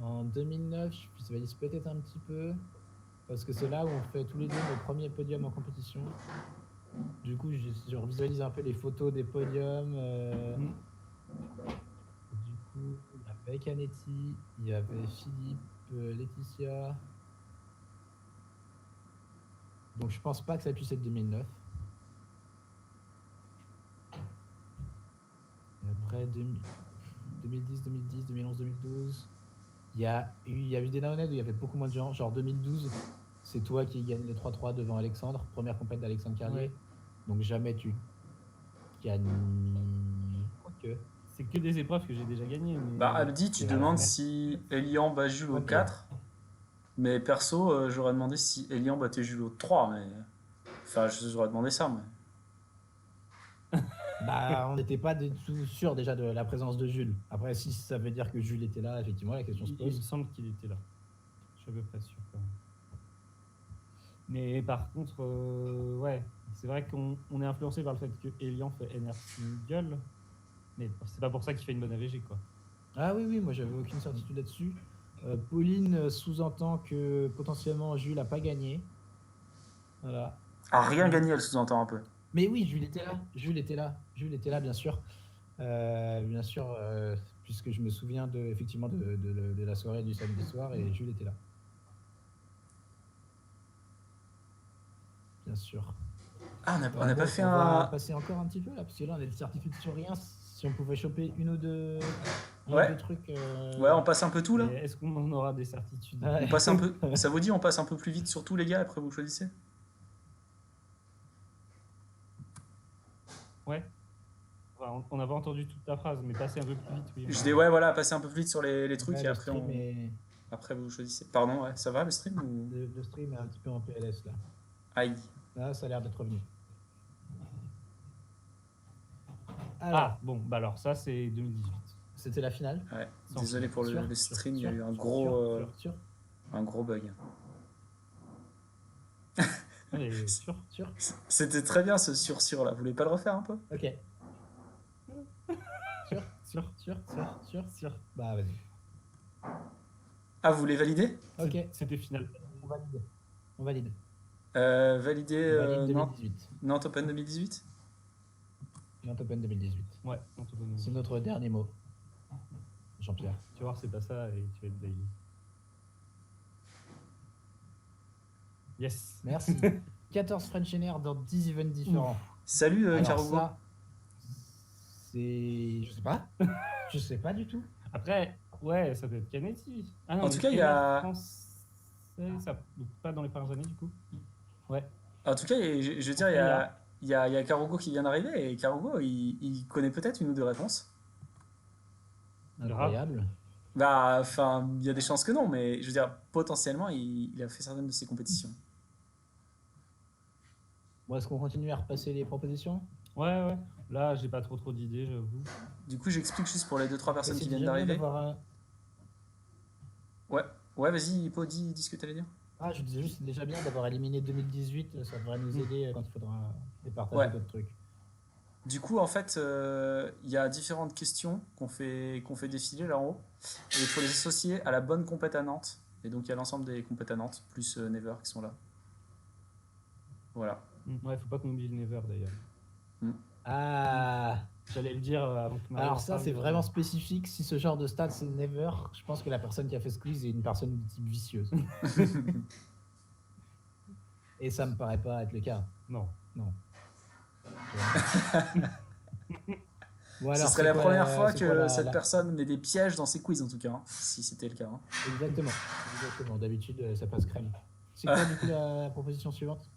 En 2009, je visualise peut-être un petit peu parce que c'est là où on fait tous les deux nos premiers podiums en compétition. Du coup, je visualise un peu les photos des podiums. Du coup, il y avait Canetti, il y avait Philippe, Laetitia. Donc je pense pas que ça puisse être 2009. Et après 2010, 2010, 2011, 2012. Il y a eu des downheads où il y avait beaucoup moins de gens. Genre 2012, c'est toi qui gagne les 3-3 devant Alexandre. Première compète d'Alexandre Carlier. Ouais. Donc jamais tu gagnes. Quoique. C'est que des épreuves que j'ai déjà gagnées. Mais... Bah, Aldi, tu Ouais, demandes ouais. si Elian bat Jules au Ok. 4. Mais perso, j'aurais demandé si Elian battait Jules au 3. Mais... Enfin, j'aurais demandé ça. Mais... Bah, on n'était pas du tout sûr déjà de la présence de Jules. Après, si ça veut dire que Jules était là, effectivement, la question se Il me pose. semble qu'il était là. Je suis à peu près sûr quand même. Mais par contre, ouais, c'est vrai qu'on est influencé par le fait que Elian fait NR single. Mais c'est pas pour ça qu'il fait une bonne AVG, quoi. Ah oui, oui, moi j'avais aucune certitude là-dessus. Pauline sous-entend que potentiellement Jules n'a pas gagné. Voilà. Ah, rien gagné, elle sous-entend un peu. Mais oui, Jules était là. Jules était là, bien sûr. Bien sûr, puisque je me souviens effectivement de la soirée du samedi soir et Jules était là. Bien sûr. Ah, on n'a pas fait on va un... passer encore un petit peu là, parce que là on a des certitudes sur rien. Si on pouvait choper une ou deux, Ouais. deux trucs. Ouais, on passe un peu tout là. Mais est-ce qu'on en aura des certitudes? Ouais. On passe un peu... Ça vous dit, on passe un peu plus vite sur tous les gars, après vous choisissez? Ouais. Enfin, on n'a pas entendu toute ta phrase, mais passer un peu plus vite, oui. Je dis, ouais, voilà, passer un peu plus vite sur les trucs Ouais, et le après, stream après vous choisissez. Pardon, ouais, ça va le stream ou... le stream est un petit peu en PLS là. Aïe. Là, ça a l'air d'être revenu. Ah, bon, bah alors ça, c'est 2018. C'était la finale. Ouais, Sans désolé pour le stream, il y a eu un gros bug. Allez, sûr. C'était très bien ce sur là, vous voulez pas le refaire un peu? Ok. Sûr. Bah vas-y. Ah, vous voulez valider? Ok. C'était final. On valide. Valider Valide 2018. Nantes Open 2018? Nantes Open 2018. Ouais, on te donne. C'est notre dernier mot. Jean-Pierre. Tu vas voir, c'est pas ça et tu vas être daily. Yes. Merci. 14 French NR dans 10 events différents. Salut Alors Carugo. ça, c'est... Je sais pas. Je sais pas du tout. Après, ouais, ça peut être Canetti. Ah non, En tout cas, il y a... Ça, donc pas dans les premières années, du coup. Ouais. En tout cas, je veux dire, il y a Carugo qui vient d'arriver et Carugo, il connaît peut-être une ou deux réponses. Incroyable. Bah, enfin, il y a des chances que non, mais je veux dire, potentiellement, il a fait certaines de ses compétitions. Bon, est-ce qu'on continue à repasser les propositions? Ouais. Là, j'ai pas trop d'idées, j'avoue. Du coup, j'explique juste pour les 2-3 personnes C'est qui viennent déjà bien d'arriver. d'avoir un- Ouais, ouais, vas-y, Hippo, dis ce que t'allais dire. Ah, je disais juste, c'est déjà bien d'avoir éliminé 2018, ça devrait nous aider quand il faudra départager Ouais. d'autres trucs. Du coup, en fait, il y a différentes questions qu'on fait défiler là en haut. Et il faut les associer à la bonne compète à Nantes. Et donc, il y a l'ensemble des compètes à Nantes, plus Never qui sont là. Voilà. Ouais, faut pas qu'on oublie le Never d'ailleurs. Ah, J'allais le dire avant que Mario alors en ça, parle, c'est mais- vraiment spécifique. Si ce genre de stats, c'est never, je pense que la personne qui a fait ce quiz est une personne de type vicieuse. Et ça me paraît pas être le cas. Non. Non. Bon, Ce alors, serait c'est la quoi première fois c'est que quoi cette personne met des pièges dans ses quiz, en tout cas, hein, si c'était le cas. Hein. Exactement. D'habitude, ça passe crème. C'est quoi, du coup, la proposition suivante?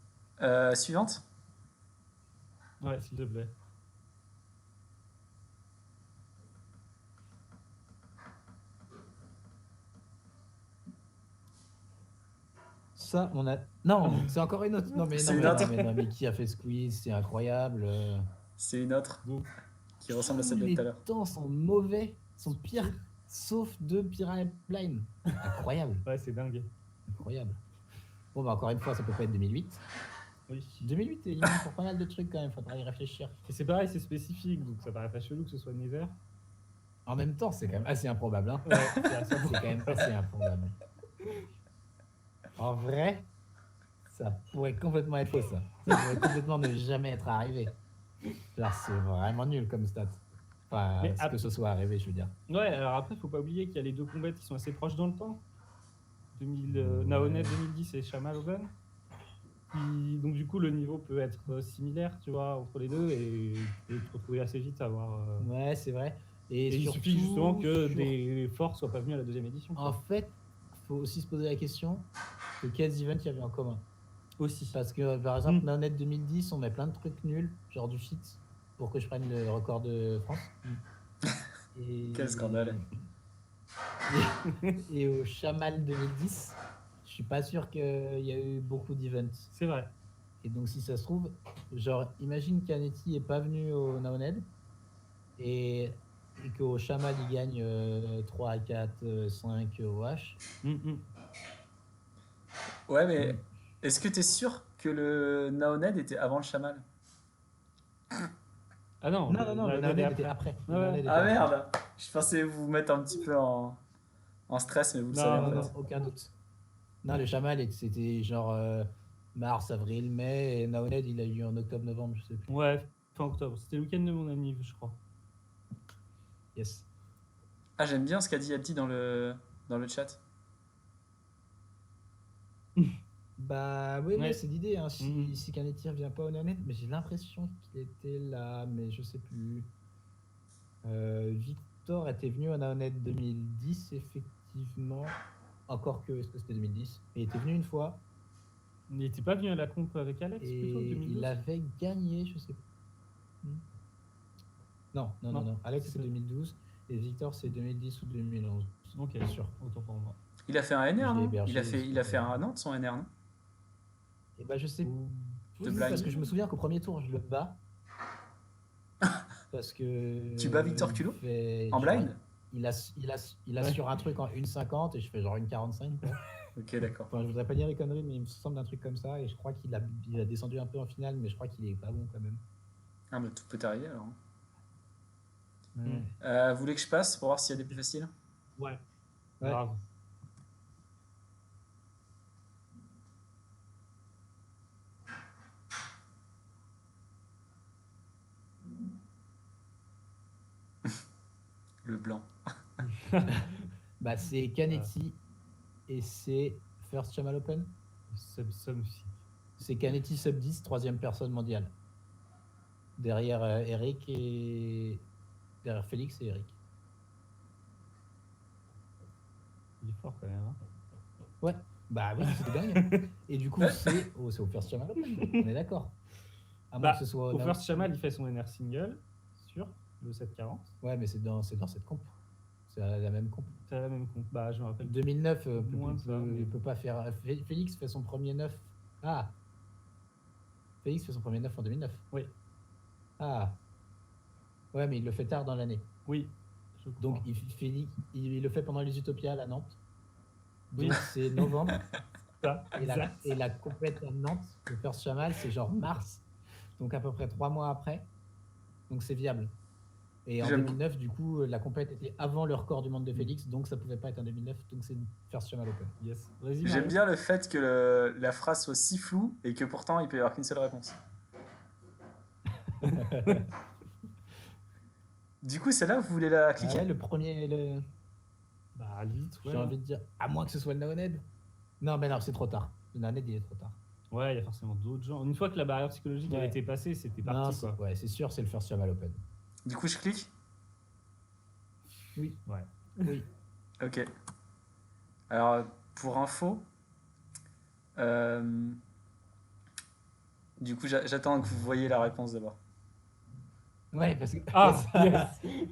Suivante. Ouais, s'il te plaît. Ça, on a. Non, c'est encore une autre. Non, mais, C'est non, une mais, autre. non, mais qui a fait ce quiz? C'est incroyable. C'est une autre Donc, qui ressemble à Tous celle de les tout à l'heure. temps sont mauvais, sont pires, sauf deux Pipeline. Incroyable. ouais, c'est dingue. Incroyable. Bon, bah, encore une fois, ça peut pas être 2008. Oui. 2008 est éliminé pour pas mal de trucs quand même, faudra y réfléchir. Et c'est pareil, c'est spécifique, donc ça paraît pas chelou que ce soit Never. En même temps, c'est quand même assez improbable. Hein. Ouais, c'est assez C'est quand même assez improbable. En vrai, ça pourrait complètement être faux, ça. Ça pourrait complètement ne jamais être arrivé. Genre, c'est vraiment nul comme stat. Enfin, Mais que ce soit arrivé, je veux dire. Ouais, alors après, faut pas oublier qu'il y a les deux combats qui sont assez proches dans le temps. Naonet 2010 et Shamal Open. Donc du coup, le niveau peut être similaire, tu vois, entre les deux et tu peux te retrouver assez vite à avoir... Ouais, c'est vrai. Et il surtout, suffit justement que des forts soient pas venus à la deuxième édition. En fait, faut aussi se poser la question de quels events il y avait en commun. Aussi. Parce que, par exemple, Naonet 2010, on met plein de trucs nuls, genre du fit, pour que je prenne le record de France. Et... Quel scandale. Et au Chamal 2010, je suis pas sûr qu'il y a eu beaucoup d'events. C'est vrai. Et donc, si ça se trouve, genre, imagine qu'Anetti est pas venu au Naoned et qu'au Chamal, il gagne 3, 4, 5 OH. Ouais, mais est-ce que t'es sûr que le Naoned était avant le Chamal? Ah non, Non, le Naoned était après. Le Naoned était Ah après. merde. Je pensais vous mettre un petit peu en stress, mais vous le savez en Non, fait. aucun doute. Non, le Chamal, c'était genre mars, avril, mai, et Naoned, il a eu en octobre, novembre, je sais plus. Ouais, fin octobre. C'était le week-end de mon anniv, je crois. Yes. Ah, j'aime bien ce qu'a dit Abdi dans le chat. Bah oui, Ouais. c'est l'idée. Hein. Si Canetti revient pas au Naoned, mais j'ai l'impression qu'il était là, mais je sais plus. Victor était venu au Naoned 2010, effectivement. Encore que, est-ce que c'était 2010? Il était venu une fois. Il n'était pas venu à la comp avec Alex Et plutôt 2012 il avait gagné, je sais pas. Non. Alex, c'est 2012. Et Victor, c'est 2010 ou 2011. Ok, Bien sûr. autant pour moi. Il a fait un NR, Je l'ai non? hébergé, Il a fait un à Nantes, son NR, non? Et bah, je sais. Ouh. Oui, De parce blind. que je me souviens qu'au premier tour, je le bats. Parce que. Tu bats Victor Culot en blind? Il a sur un truc en 1,50 et je fais genre 1,45. Quoi. Ok, d'accord. Enfin, je voudrais pas dire les conneries, mais il me semble d'un truc comme ça. Et je crois qu'il a descendu un peu en finale, mais je crois qu'il est pas bon quand même. Ah, bah tout peut arriver alors. Ouais. Vous voulez que je passe pour voir s'il y a des plus faciles? Ouais. Ouais. Grave. Le blanc. Bah, c'est Canetti et c'est First Chamal Open. Subsonic. C'est Canetti sub 10, troisième personne mondiale. Derrière Eric et. Derrière Félix et Eric. Il est fort quand même. Hein. Ouais, bah oui, c'était dingue. Et du coup, c'est au First Chamal Open, on est d'accord. À moins que ce soit au First Chamal, il fait son NR single, sûr, le 740. Ouais, mais c'est dans cette comp. C'est la même comp. C'est la même comp. Bah, je me rappelle. 2009, Moins de ça, mais- il peut pas faire. Félix fait son premier 9. Ah Félix fait son premier 9 en 2009. Oui. Ah, ouais, mais il le fait tard dans l'année. Oui. Je Donc, crois. il le fait pendant les Utopiales à Nantes. Oui. Donc, c'est novembre. Ça, exact. Et la compète à Nantes, le First Chamal, c'est genre mars. Donc, à peu près 3 mois après. Donc, c'est viable. Et en J'aime 2009, du coup, la compète était avant le record du monde de Félix. Donc, ça pouvait pas être en 2009. Donc, c'est First Chamal Open. Yes. Vas-y, j'aime Mario. bien le fait que la phrase soit si floue et que pourtant il peut y avoir qu'une seule réponse. Du coup, c'est là où vous voulez la Ah cliquer? ouais, le premier, Bah, vite, ouais. j'ai envie de dire, à moins que ce soit le Naoned. Non, mais non, c'est trop tard. Le Naoned, il est trop tard. Ouais, il y a forcément d'autres gens. Une fois que la barrière psychologique avait Ouais. été passée, c'était Non, parti, quoi. ouais, c'est sûr, c'est le First Chamal Open. Du coup, je clique? Oui. Ouais. Oui. Ok. Alors, pour info, euh, du coup, j'attends que vous voyez la réponse d'abord. Ouais, parce que. Ah,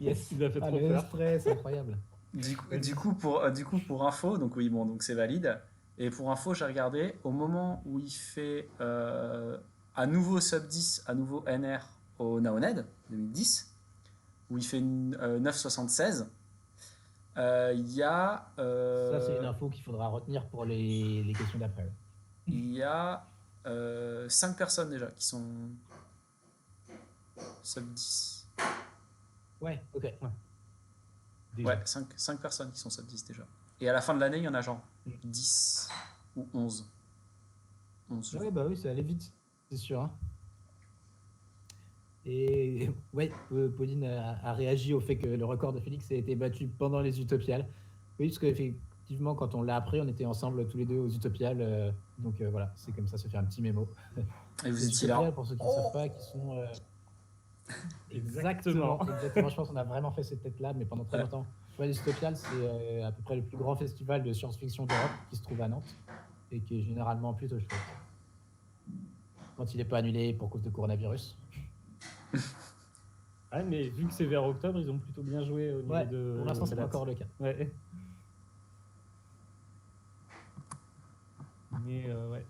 Yes. Il a fait Ah, trop le peur. stress, incroyable. Du coup, pour info, donc oui, bon, donc c'est valide. Et pour info, j'ai regardé, au moment où il fait à nouveau sub 10, à nouveau NR au Naoned, 2010, où il fait 9,76, il y a, Ça, c'est une info qu'il faudra retenir pour les questions d'après. il y a 5 personnes déjà qui sont sub 10. Ouais, ok. Déjà. Ouais, 5 personnes qui sont sub 10 déjà. Et à la fin de l'année, il y en a genre 10 ou 11. 11 je Ouais, crois. bah oui, ça allait vite, c'est sûr. Hein. Et ouais, Pauline a réagi au fait que le record de Félix a été battu pendant les Utopiales. Oui, parce qu'effectivement, quand on l'a appris, on était ensemble tous les deux aux Utopiales. Donc voilà, c'est comme ça, se fait un petit mémo. Et vous Les étiez là. Utopiales, pour ceux qui ne savent pas, qui sont. Exactement. Exactement. Je pense qu'on a vraiment fait cette tête-là, mais pendant très longtemps. Ouais, les Utopiales, c'est à peu près le plus grand festival de science-fiction d'Europe qui se trouve à Nantes et qui est généralement plutôt chouette. Quand il n'est pas annulé pour cause de coronavirus. Ouais, mais vu que c'est vers octobre, ils ont plutôt bien joué au niveau Ouais, de. pour l'instant, c'est la pas date. encore le cas. Ouais. Mais ouais.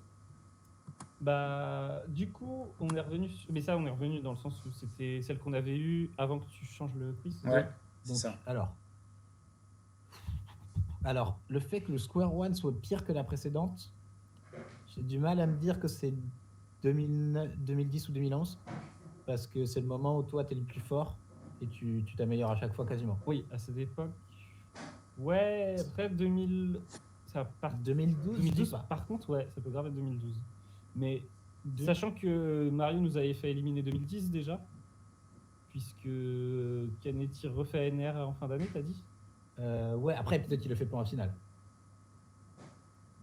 Bah, du coup, on est revenu. Mais ça, on est revenu dans le sens où c'était celle qu'on avait eue avant que tu changes le quiz. Ouais, c'est Donc, ça. alors, le fait que le Square One soit pire que la précédente, j'ai du mal à me dire que c'est 2010 ou 2011, parce que c'est le moment où toi, tu es le plus fort et tu t'améliores à chaque fois quasiment. Oui, à cette époque. Ouais, après 2000. Ça part... 2012, 2012 je dis pas. par contre, ouais, ça peut grave être 2012. Mais Deux- sachant que Mario nous avait fait éliminer 2010 déjà, puisque Canetti refait NR en fin d'année, t'as dit? Ouais, après, peut-être qu'il le fait pas en finale.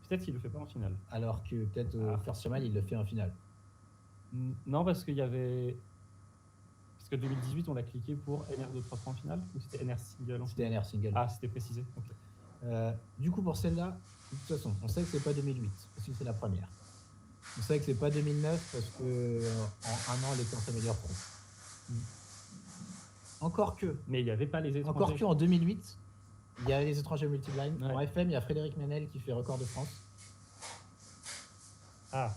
Peut-être qu'il le fait pas en finale. Alors que peut-être au First Chamal, il le fait en finale. Non, parce qu'il y avait. Parce que 2018, on l'a cliqué pour NR233 en finale, ou c'était NR single en C'était finale? NR single. Ah, c'était précisé. Ok. Du coup, pour celle-là, de toute façon, on sait que c'est pas 2008, parce que c'est la première. On sait que c'est pas 2009, parce que en un an, les temps s'améliorent trop. Encore que, Mais il n'y avait pas les étrangers. encore que en 2008, il y a les étrangers multiblind. Ouais. En FM, il y a Frédéric Menel qui fait record de France. Ah,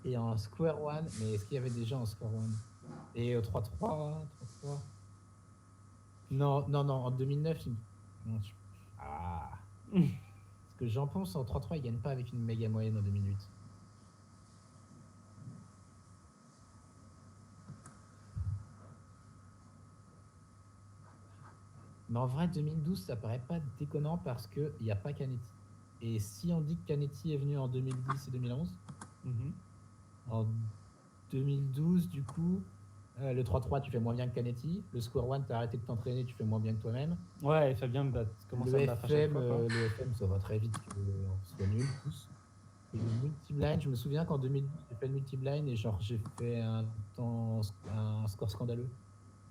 Et en Square One, mais est-ce qu'il y avait des gens en Square One? Et au 3-3. Non, en 2009, non, ah. Parce que j'en pense, en 3-3, ils gagnent pas avec une méga moyenne en 2008. Mais en vrai, 2012, ça paraît pas déconnant parce qu'il n'y a pas Canetti. Et si on dit que Canetti est venu en 2010 et 2011, en 2012, du coup, le 3-3, tu fais moins bien que Canetti. Le Square One, tu as arrêté de t'entraîner, tu fais moins bien que toi-même. ouais, Fabien commence à me battre à chaque fois. Quoi. Le FM, ça va très vite qu'on soit nul tous. Et le multi-blind, je me souviens qu'en 2012, j'ai fait le multi-blind et genre j'ai fait un score scandaleux.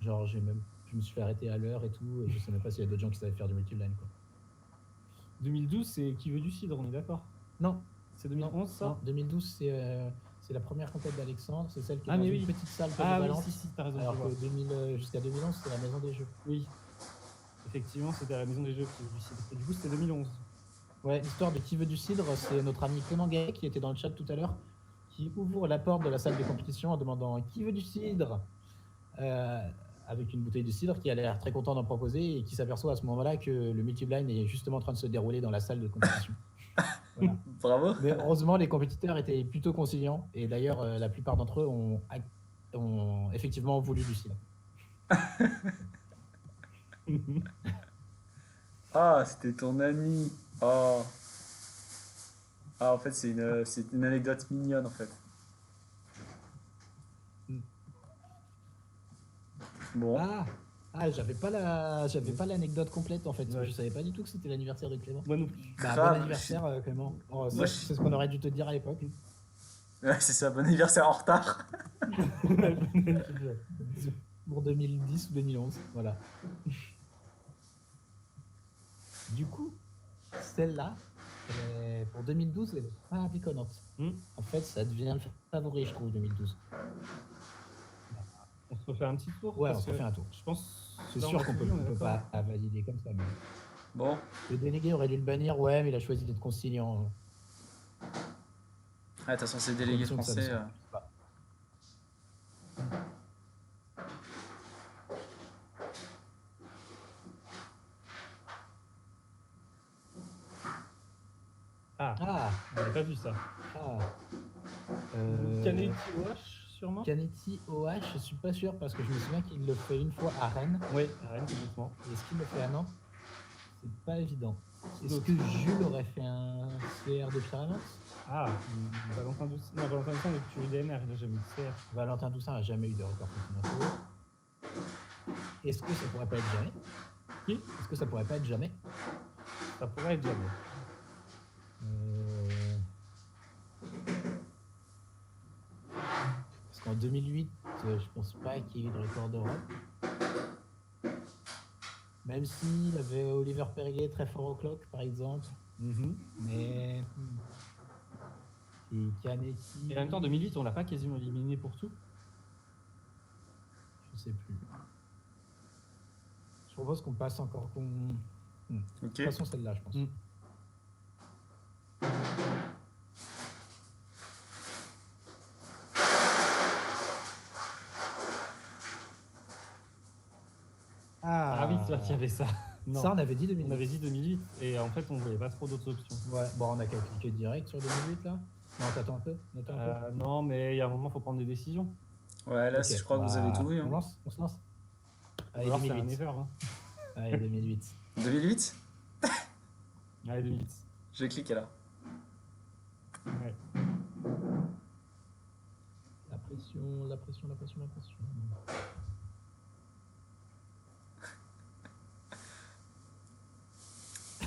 Genre je me suis fait arrêter à l'heure et tout. Et je sais même pas s'il y a d'autres gens qui savaient faire du multi-blind. Quoi. 2012, c'est Qui veut du cidre, on est d'accord? Non. C'est 2011 ça? Non, 2012, c'est la première compète d'Alexandre. C'est celle qui est dans une petite salle polyvalente. Ah oui, si, t'as raison. Alors que jusqu'à 2011, c'était la Maison des Jeux. Oui. Effectivement, c'était à la Maison des Jeux Qui veut du cidre. Et du coup, c'était 2011. Ouais, l'histoire de Qui veut du cidre, c'est notre ami Clément Gay qui était dans le chat tout à l'heure, qui ouvre la porte de la salle de compétition en demandant qui veut du cidre, avec une bouteille de cidre, qui a l'air très content d'en proposer et qui s'aperçoit à ce moment-là que le multiblind est justement en train de se dérouler dans la salle de compétition. Voilà. Bravo. Mais heureusement, les compétiteurs étaient plutôt conciliants et d'ailleurs, la plupart d'entre eux ont effectivement voulu du cidre. Ah, c'était ton ami. Oh. Ah, en fait, c'est une anecdote mignonne, en fait. Bon. J'avais pas l'anecdote complète en fait. Ouais. Je savais pas du tout que c'était l'anniversaire de Clément. Moi non plus. Bah, Grave, bon anniversaire Clément. Oh, Moi, c'est ce qu'on aurait dû te dire à l'époque. Ouais, c'est ça, bon anniversaire en retard. Pour 2010 ou 2011, voilà. Du coup, celle-là, pour 2012, elle est pas déconnante. En fait, ça devient le favori, je trouve, 2012. On se refait un petit tour. Ouais, on parce se refait que un tour. Je pense. C'est là, sûr on a qu'on tout peut, dit, on est peut d'accord. pas valider comme ça. Mais... Bon. Le délégué aurait dû le bannir, ouais, mais il a choisi d'être conciliant. Ah, de toute façon, c'est délégué Condition que ça ne français. s'applique pas. Ah, on n'avait pas vu ça. Canetti Wash, sûrement. Canetti OH, je suis pas sûr parce que je me souviens qu'il le fait une fois à Rennes. Oui, Rennes, complètement. Est-ce qu'il le fait à Nantes? C'est pas évident. Est-ce que Jules aurait fait un CR de Pyramide? Ah, Valentin Doussin. Non, Valentin Doussin, depuis UDNR, il a jamais eu de CR. Valentin Doussin n'a jamais eu de record continental. Est-ce que ça pourrait pas être jamais? Qui? Est-ce que ça pourrait pas être jamais? Ça pourrait être jamais. Parce qu'en 2008, je pense pas qu'il y ait eu de record d'Europe. Même s'il avait Oliver Perrier très fort au clock, par exemple. Mais. Et Canetti. Et en même temps, 2008, on l'a pas quasiment éliminé pour tout. Je sais plus. Je propose qu'on passe encore. Ok. Passons celle-là, je pense. Ah oui, c'est vrai qu'il y avait ça. Non. Ça, on avait dit On 2008. avait dit 2008 et en fait, on voyait pas trop d'autres options. Ouais, bon, on a qu'à cliquer direct sur 2008 là. Non, t'attends un peu. Non, mais il y a un moment, il faut prendre des décisions. Ouais, là, Ok, je crois que vous avez tout vu. On Hein. se lance. Ou Allez, alors, c'est un 2008. never. Hein. Allez, 2008. 2008 Allez, 2008. Je clique là. Ouais. La pression.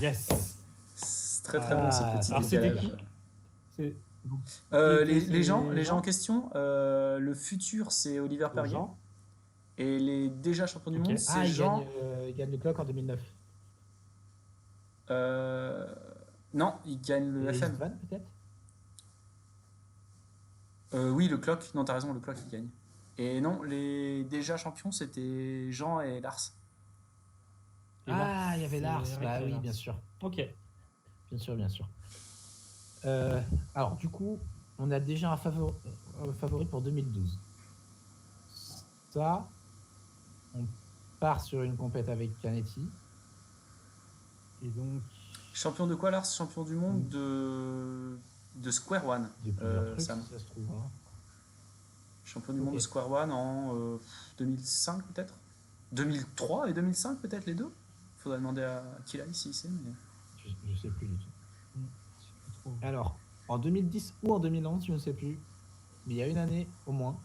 Yes. C'est très très bon ce petit alors, c'était décalage. qui C'est Les gens Jean en question, le futur c'est Oliver Perrier. Jean. Et les déjà champions du Ok. monde, c'est Jean. Il gagne le clock en 2009. Non, il gagne le Et FM. Istvan, peut-être. Oui, le clock. Non, t'as raison, le clock il gagne. Et non, les déjà champions c'était Jean et Lars. Et Il y avait c'est Lars. vrai Bah qu'il y avait oui, Lars. bien sûr. Ok. Bien sûr. Alors, du coup, on a déjà un favori pour 2012. Ça, on part sur une compète avec Canetti. Et donc. Champion de quoi Lars? Champion du monde de Square One. Il y a plusieurs trucs, Sam. si ça se trouve. Hein. Champion du monde Ok. de Square One en 2005 peut-être 2003 et 2005 peut-être les deux. Faudrait demander à Kila si c'est. Mais... Je sais plus du tout. Je sais plus trop. Alors, en 2010 ou en 2011, je ne sais plus. Mais il y a une année au moins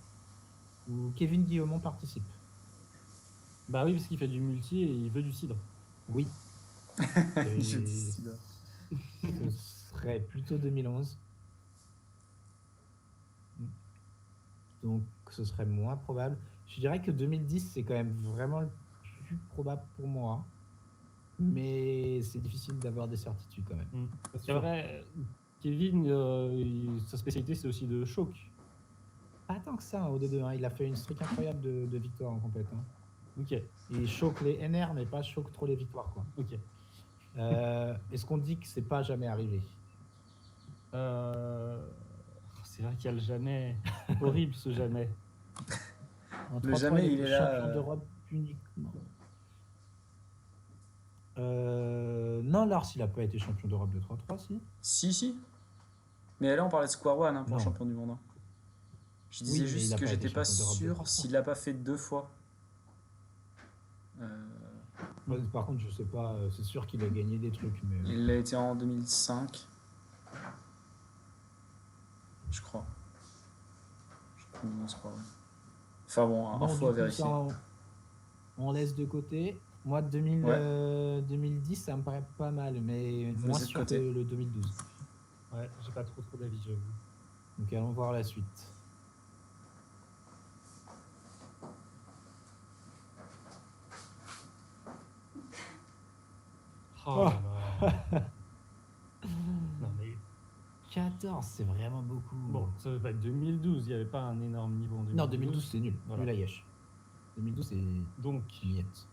où Kevin Guillaumont participe. Bah oui, parce qu'il fait du multi et il veut du cidre. Oui. Et Je dis ça. ce serait plutôt 2011. Donc ce serait moins probable. Je dirais que 2010, c'est quand même vraiment le plus probable pour moi. Mais c'est difficile d'avoir des certitudes quand même. Parce que vrai, Kevin, sa spécialité, c'est aussi de choc. Pas tant que ça, au D2, hein. Il a fait une streak incroyable de victoires en compète. Hein. Ok. Il choque les NR, mais pas choque trop les victoires. Quoi. Ok. Est-ce qu'on dit que c'est pas jamais arrivé? C'est C'est vrai qu'il y a le jamais. Horrible ce jamais. En Le 3-3, jamais, il est là, champion d'Europe uniquement. Non, Lars, il a pas été champion d'Europe de 3-3, si. Si. Mais là, on parlait de Square One pour Non. champion du monde. Je Oui, disais mais il juste a que pas été j'étais pas champion d'Europe de sûr 3-3. s'il l'a pas fait 2 fois. Ouais, par contre, je sais pas, c'est sûr qu'il a gagné des trucs, mais. Il l'a été en 2005. Je crois. Champion du monde Square One. Enfin bon, Bon, info du à coup, vérifier. ça, on laisse de côté. Moi, 2010, ça me paraît pas mal, mais Vous moins laissez de sûr que côté. le 2012. Ouais, j'ai pas trop d'avis, j'avoue. Donc, allons voir la suite. Oh là là. Non mais 14, c'est vraiment beaucoup. bon, ça veut pas être 2012, il n'y avait pas un énorme niveau en 2012. Non, 2012, c'est nul. Voilà. Nul à Yesh. 2012, c'est Donc, miette.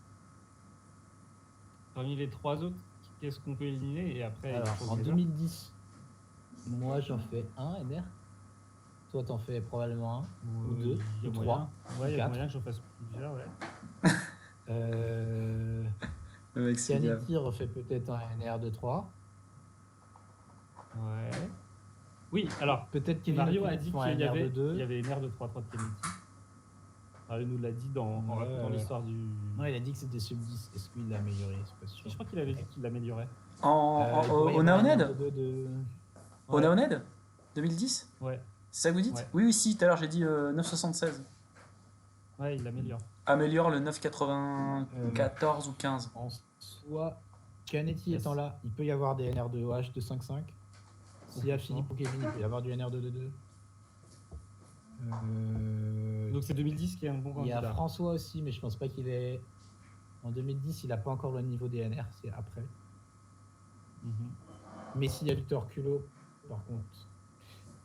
parmi les 3 autres, qu'est-ce qu'on peut éliminer et après Alors, il faut en les 2010, moi, j'en fais un, NR. Toi, t'en fais probablement un. faire. ou deux, il y a ou moyen. trois, Ouais, il y a quatre. moyen que j'en fasse plusieurs, ouais. Le mec, c'est grave. Canetti refait peut-être un NR de 3. Ouais. Oui, alors, Peut-être Kevin Mario O'Connor a dit font qu'il un y NR avait, de 2. il y avait une aire de 3-3 de Kennedy. Mario nous l'a dit dans Ouais. l'histoire du... Non, il a dit que c'était sub 10. Est-ce qu'il l'a amélioré? C'est pas sûr. Je crois qu'il avait dit qu'il l'améliorait. Il pourrait y Au avoir un Naoned NR de 2 de... Au Naoned 2010 Ouais, C'est ça que vous dites? Ouais. Oui, si, tout à l'heure j'ai dit 9,76. ouais, il l'améliore. Améliore le 9,94 ou 15. En soi, Canetti Yes. étant là, il peut y avoir des NR de OH de 5-5. S'il y a Philippe ou Kevin, il peut y avoir du NR de 2-2. Donc c'est 2010 qui est un bon Il y a candidat. François aussi, mais je pense pas qu'il est. En 2010, il n'a pas encore le niveau des NR, c'est après. Mhm. Mais s'il y a Victor Culot, par contre,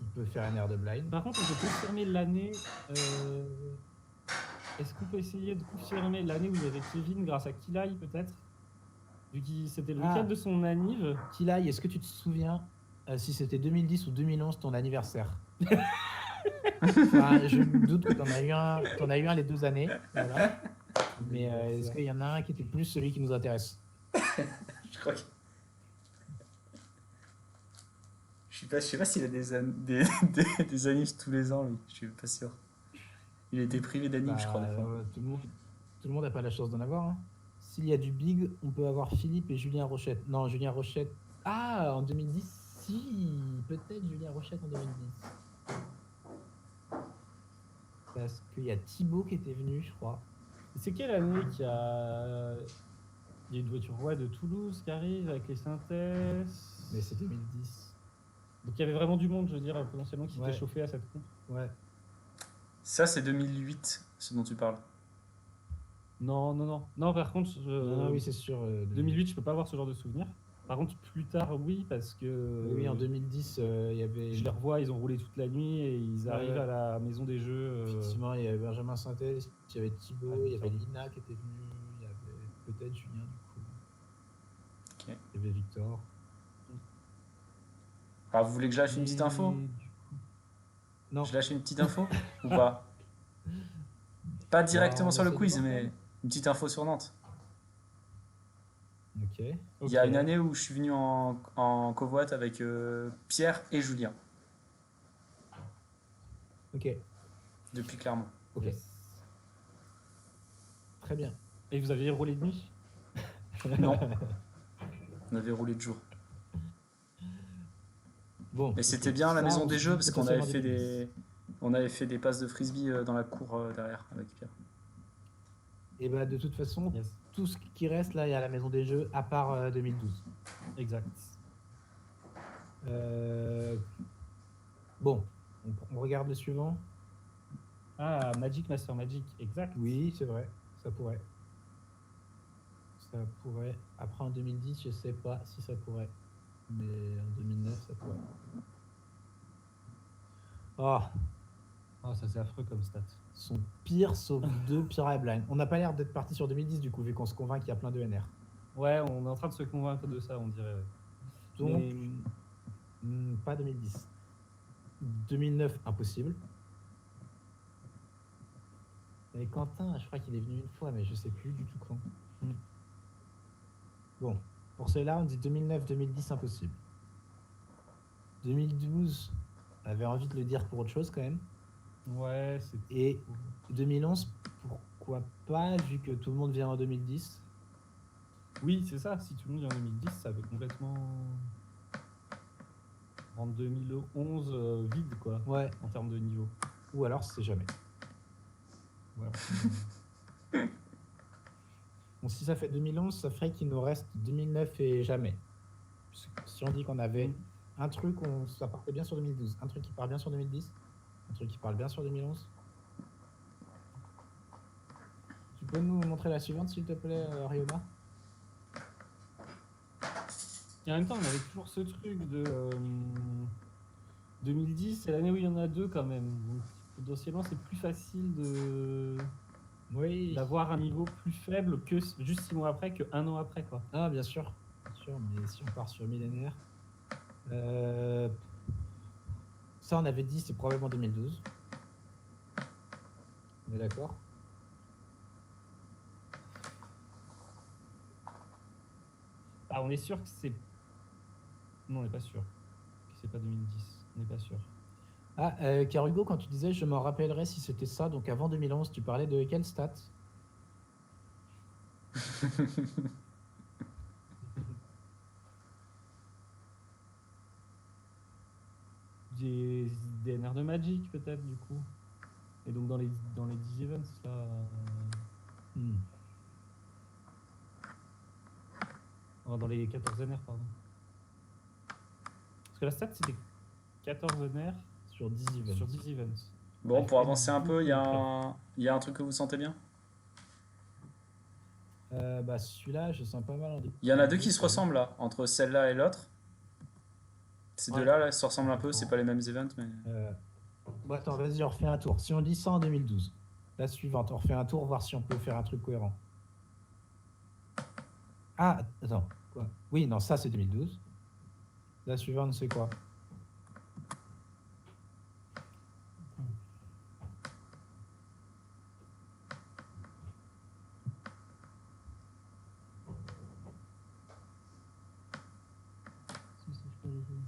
il peut faire NR de blind. Par contre, on peut confirmer l'année. Est-ce qu'on peut essayer de confirmer l'année où il y avait Kevin grâce à Kilai peut-être? Vu que c'était le Ah. week-end de son anniv. Kilai, est-ce que tu te souviens si c'était 2010 ou 2011 ton anniversaire? Enfin, je me doute que t'en as eu un les 2 années. Voilà. Mais est-ce qu'il y en a un qui était plus celui qui nous intéresse? Je crois que. Je sais pas s'il a des annives tous les ans, lui. Je suis pas sûr. Il a été privé d'annives, je crois, des fois. Tout le monde n'a pas la chance d'en avoir. Hein. S'il y a du big, on peut avoir Philippe et Julien Rochette. Non, Julien Rochette. Ah, en 2010, si, peut-être Julien Rochette en 2010. Parce qu'il y a Thibaut qui était venu, je crois. C'est quelle année qu'il y a. Il y a une voiture de Toulouse qui arrive avec les synthèses. Mais c'est 2010. Donc il y avait vraiment du monde, je veux dire, potentiellement qui Ouais. s'était chauffé à cette coupe. Ouais. Ça, c'est 2008, ce dont tu parles. Non, non, non. Non, par contre, oui, c'est sûr. 2008, je peux pas avoir ce genre de souvenir. Par contre, plus tard, oui, parce que. Oui, en 2010, il y avait. Je les revois, ils ont roulé toute la nuit et ils arrivent Ouais. à la maison des jeux. Effectivement, il y avait Benjamin Synthèse, il y avait Thibaut, Ah, il y avait Victor. Lina qui était venue, il y avait peut-être Julien du coup. Ok. Il y avait Victor. Ah, vous voulez que je lâche une petite info? Non. Je lâche une petite info ou pas? Pas directement on sur le essaie de quiz, voir, mais une petite info sur Nantes. Ok. Il y a une année où je suis venu en covoite avec Pierre et Julien, Ok. depuis Clermont. Ok. Très bien. Et vous aviez roulé de nuit? Non. On avait roulé de jour. Bon. Mais c'était ok. bien la Ça, maison on des se jeux dit parce qu'on avait potentiellement fait on avait fait des passes de frisbee dans la cour derrière avec Pierre. Et bah de toute façon, Yes. tout ce qui reste là, il y a la maison des jeux, à part 2012. Exact. Bon, on regarde le suivant. Ah, Magic Master Magic, exact. Oui, c'est vrai, ça pourrait. Ça pourrait. Après en 2010, je sais pas si ça pourrait. Mais en 2009, ça pourrait. Ah, Oh, ça c'est affreux comme stat. son pire sauf 2 pire blind. On n'a pas l'air d'être parti sur 2010 du coup, vu qu'on se convainc qu'il y a plein de NR. Ouais, on est en train de se convaincre de ça, on dirait. Donc, Mais- pas 2010. 2009, impossible. Et Quentin, je crois qu'il est venu une fois, mais je sais plus du tout quand. Bon, pour ceux-là, on dit 2009-2010, impossible. 2012, on avait envie de le dire pour autre chose quand même. Ouais, c'est. Et 2011, pourquoi pas, vu que tout le monde vient en 2010. Oui, c'est ça. Si tout le monde vient en 2010, ça veut complètement rendre 2011 vide, quoi, Ouais, en termes de niveau. ou alors c'est jamais. Voilà. Bon, si ça fait 2011, ça ferait qu'il nous reste 2009 et jamais. Si on dit qu'on avait un truc, ça partait bien sur 2012, un truc qui part bien sur 2010, un truc qui parle bien sur 2011. Tu peux nous montrer la suivante, s'il te plaît, Ryoma? Et en même temps, on avait toujours ce truc de 2010, c'est l'année où il y en a deux quand même. Donc potentiellement, c'est plus facile Oui. d'avoir un niveau plus faible que juste 6 mois après, que 1 an après, quoi. Ah, bien sûr, mais si on part sur millénaire. Ça, on avait dit, c'est probablement 2012. On est d'accord? Ah, on est sûr que c'est. Non, on n'est pas sûr. Que c'est pas 2010. On n'est pas sûr. Ah, car Hugo, quand tu disais, je m'en rappellerai si c'était ça, donc avant 2011, tu parlais de quelle stat? Des DNR de Magic, peut-être, du coup. Et donc, dans les 10 events, là. Oh, dans les 14 NR, pardon. Parce que la stat, c'était 14 NR Sur 10 events. sur 10 events. Bon, Ah, pour fait avancer un peu, il y, beaucoup, il y a un truc que vous sentez bien? Bah, celui-là, je sens pas mal en Il y en a deux qui se ressemblent là, entre celle-là et l'autre. Ces Ouais. deux-là, là, se ressemblent un peu, c'est pas les mêmes events, mais. Bon, attends, vas-y, on refait un tour. Si on dit ça en 2012, la suivante, on refait un tour, voir si on peut faire un truc cohérent. Ah, attends, quoi? Oui, non, ça c'est 2012. La suivante, c'est quoi?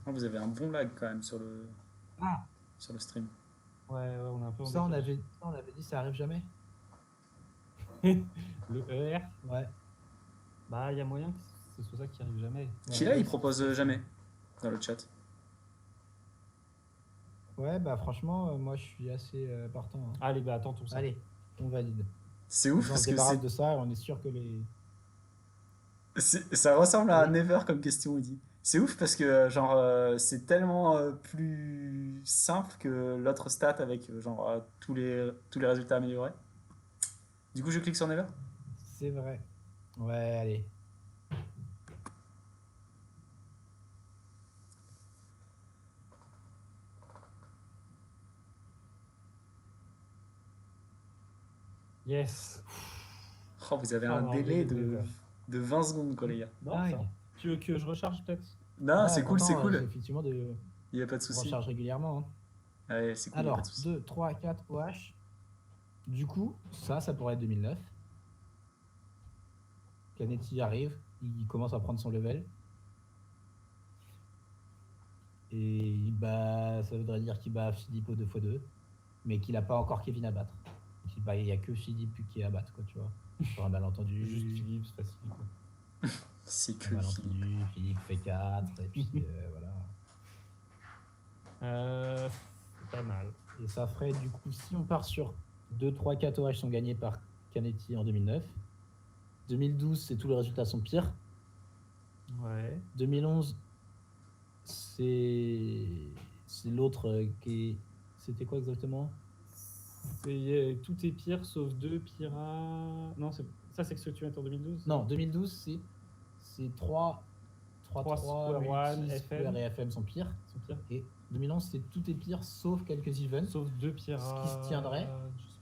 Ah, vous avez un bon lag quand même sur Ah, le stream. Ouais, on est un peu en ça on décalage. avait dit, ça arrive jamais. Le ER, Ouais. bah, il y a moyen que ce soit ça qui arrive jamais. Qui là, il propose jamais dans le chat. Ouais, bah franchement, moi je suis assez partant. Hein. Allez, bah, tentons ça. Allez, on valide. C'est ouf On parce se que débarrasse de ça et on est sûr que les. ça ressemble à Oui. Never comme question, il dit. C'est ouf parce que genre c'est tellement plus simple que l'autre stat avec genre tous les résultats améliorés. Du coup, je clique sur Never. C'est vrai. Ouais, allez. Yes. Oh, vous avez Ah, un on a délai enlevé Never. de 20 secondes, quoi, les gars. Non, Dingue. ça. Tu veux que je recharge peut-être? Non, Ouais, c'est cool, c'est Quentin, cool. effectivement, Il n'y a pas de on souci. recharge régulièrement. Hein. Allez, c'est cool, y a Alors, pas de souci. 2, 3, 4 OH. Du coup, ça pourrait être 2009. Canetti arrive, il commence à prendre son level. Et ça voudrait dire qu'il bat Philippe au 2x2, mais qu'il n'a pas encore Kevin à battre. Il n'y a que Philippe qui est à battre, quoi, tu vois. Sur un malentendu. Juste Philippe, c'est facile. Quoi. C'est Un que malentendu, Philippe fait 4, et puis voilà. C'est pas mal. Et ça ferait du coup, si on part sur 2, 3, 4 OH sont gagnés par Canetti en 2009. 2012, c'est tous les résultats sont pires. Ouais. 2011, c'est l'autre qui est. C'était quoi exactement? Tout est pire sauf 2 Pira. Non, ça c'est ce que tu mets en 2012? Non, 2012, c'est 3, 3, Square multi, One, Square FM. et FM sont pires. Sont pires. Et 2011, c'est tout est pire sauf quelques events. Sauf 2 Pira.